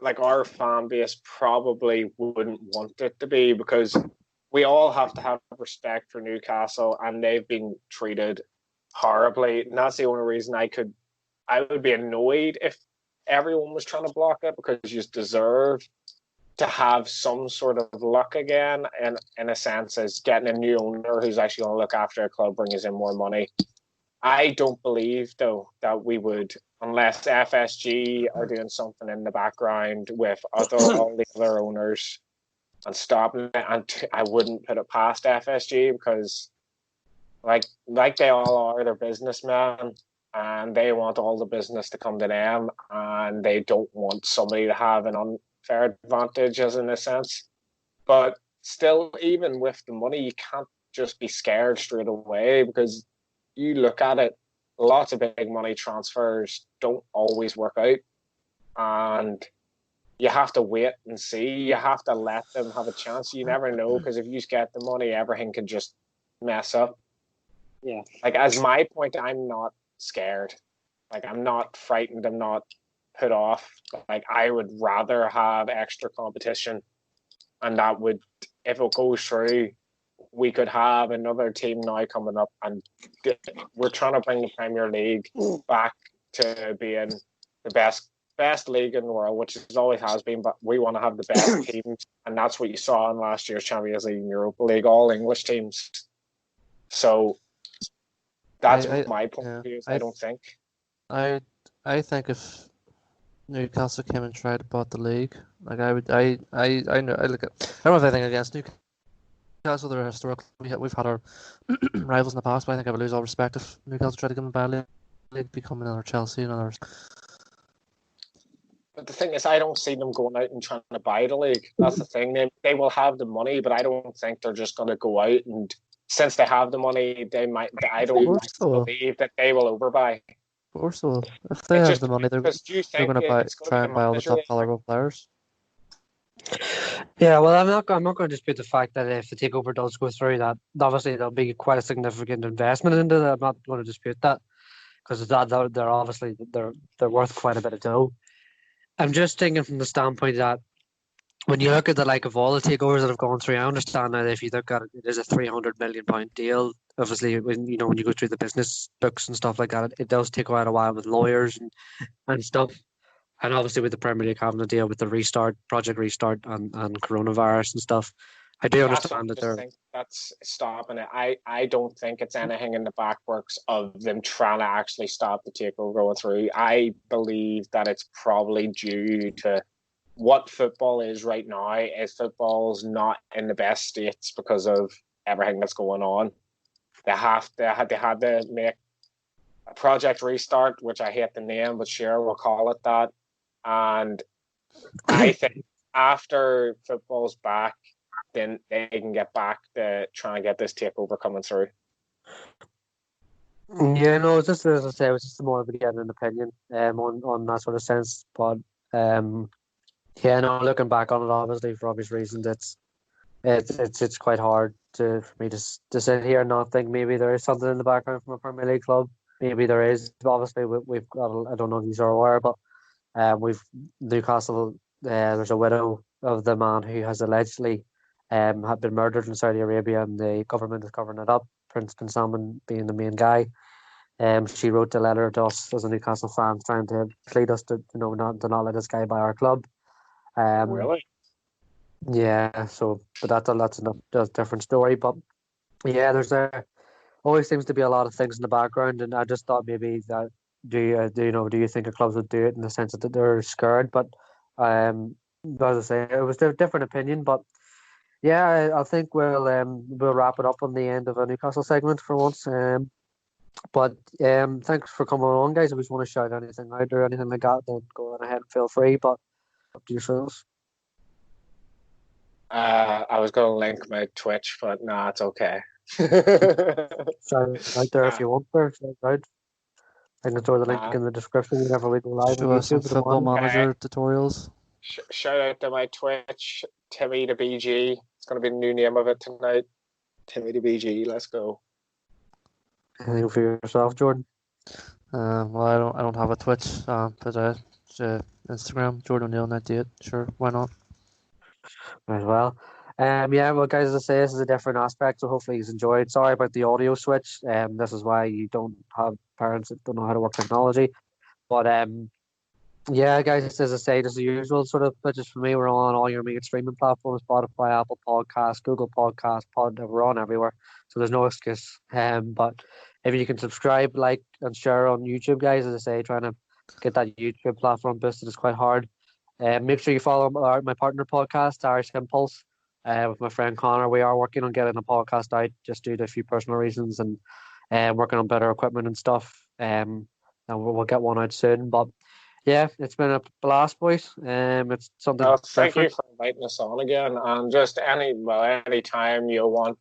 like our fan base probably wouldn't want it to be, because we all have to have respect for Newcastle and they've been treated horribly. And that's the only reason I would be annoyed if everyone was trying to block it, because you just deserve to have some sort of luck again, and in a sense, as getting a new owner who's actually going to look after a club, bring us in more money. I don't believe, though, that we would, unless FSG are doing something in the background with all the other owners. and stopping it. And I wouldn't put it past FSG because, like they all are, they're businessmen and they want all the business to come to them, and they don't want somebody to have an unfair advantage, as in a sense. But still, even with the money, you can't just be scared straight away because you look at it, lots of big money transfers don't always work out. And you have to wait and see. You have to let them have a chance. You never know, because if you just get the money, everything can just mess up. Yeah. Like, as my point, I'm not scared. Like, I'm not frightened. I'm not put off. Like, I would rather have extra competition, and that would, if it goes through, we could have another team now coming up, and we're trying to bring the Premier League back to being the best league in the world, which it always has been, but we want to have the best teams, and that's what you saw in last year's Champions League and Europa League, all English teams. So that's my point of view. I don't think. I think if Newcastle came and tried to bought the league, like I would, I know, I look at, I don't have anything against Newcastle. They're historical. We've had our rivals in the past, but I think I would lose all respect if Newcastle tried to give them a bad league, become another Chelsea, another. But the thing is, I don't see them going out and trying to buy the league. That's the thing. They will have the money, but I don't think they're just going to go out, and since they have the money, they might. I don't believe that they will overbuy. Of course, so if they have the money, they're going to try and buy all the top caliber players. Yeah, well, I'm not going to dispute the fact that if the takeover does go through, that obviously there'll be quite a significant investment into that. I'm not going to dispute that because they're obviously they're worth quite a bit of dough. I'm just thinking from the standpoint that when you look at the like of all the takeovers that have gone through, I understand that if you look at it, it is a £300 million deal. Obviously, when you go through the business books and stuff like that, it does take quite a while with lawyers and stuff. And obviously with the Premier League having to deal with the project restart and coronavirus and stuff. I do understand that that's stopping it. I don't think it's anything in the backworks of them trying to actually stop the takeover going through. I believe that it's probably due to what football is right now. Is football's not in the best states because of everything that's going on. They had to make a project restart, which I hate the name, but sure, we'll call it that. And I think after football's back, then they can get back to trying to get this takeover coming through. Yeah, no, it's just as I say, it was just more of getting an opinion on that sort of sense. But yeah, no, looking back on it, obviously for obvious reasons, it's quite hard for me to sit here and not think maybe there is something in the background from a Premier League club. Maybe there is. Obviously, we've got. I don't know if these are aware, but we've Newcastle. There's a widow of the man who has allegedly had been murdered in Saudi Arabia, and the government is covering it up. Prince Bin Salman being the main guy. She wrote a letter to us as a Newcastle fan, trying to plead us to not let this guy buy our club. Really? Yeah. So, but that's a different story. But yeah, there's always seems to be a lot of things in the background, and I just thought maybe that do you think the clubs would do it in the sense that they're scared? But as I say, it was a different opinion. But yeah, I think we'll wrap it up on the end of a Newcastle segment for once. But thanks for coming along, guys. If we just want to shout anything out or anything like that, then go on ahead and feel free. But up to yourselves. I was going to link my Twitch, but no, it's okay. Shout it out there if you want there. Shout it out. I can throw the link in the description whenever we go live on Show us some YouTube. football manager tutorials. Shout out to my Twitch, Timmy the BG. It's going to be the new name of it tonight. Timmy the BG. Let's go. Anything for yourself, Jordan? Well, I don't have a Twitch, but Instagram, Jordan O'Neill 98. Sure, why not? As well. Yeah, well, guys, as I say, this is a different aspect, so hopefully you've enjoyed. Sorry about the audio switch. This is why you don't have parents that don't know how to work technology. But yeah, guys, as I say, this is the usual sort of pitches for me. We're on all your major streaming platforms: Spotify, Apple Podcasts, Google Podcasts, we're on everywhere. So there's no excuse. But if you can subscribe, like, and share on YouTube, guys, as I say, trying to get that YouTube platform boosted is quite hard. Make sure you follow my partner podcast, Irish Impulse, with my friend Connor. We are working on getting the podcast out just due to a few personal reasons and working on better equipment and stuff. And we'll get one out soon. But yeah, it's been a blast, boys. It's something Well, thank you different. for inviting us on again. And just any time you want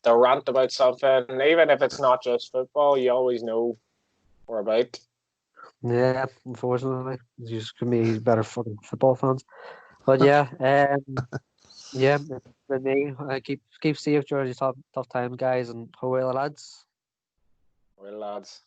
to rant about something, even if it's not just football, you always know we're about. Yeah, unfortunately, you just can be better fucking football fans. But yeah, yeah, it's been me. Keep safe during these tough times, guys, and ho, lads. Well, lads.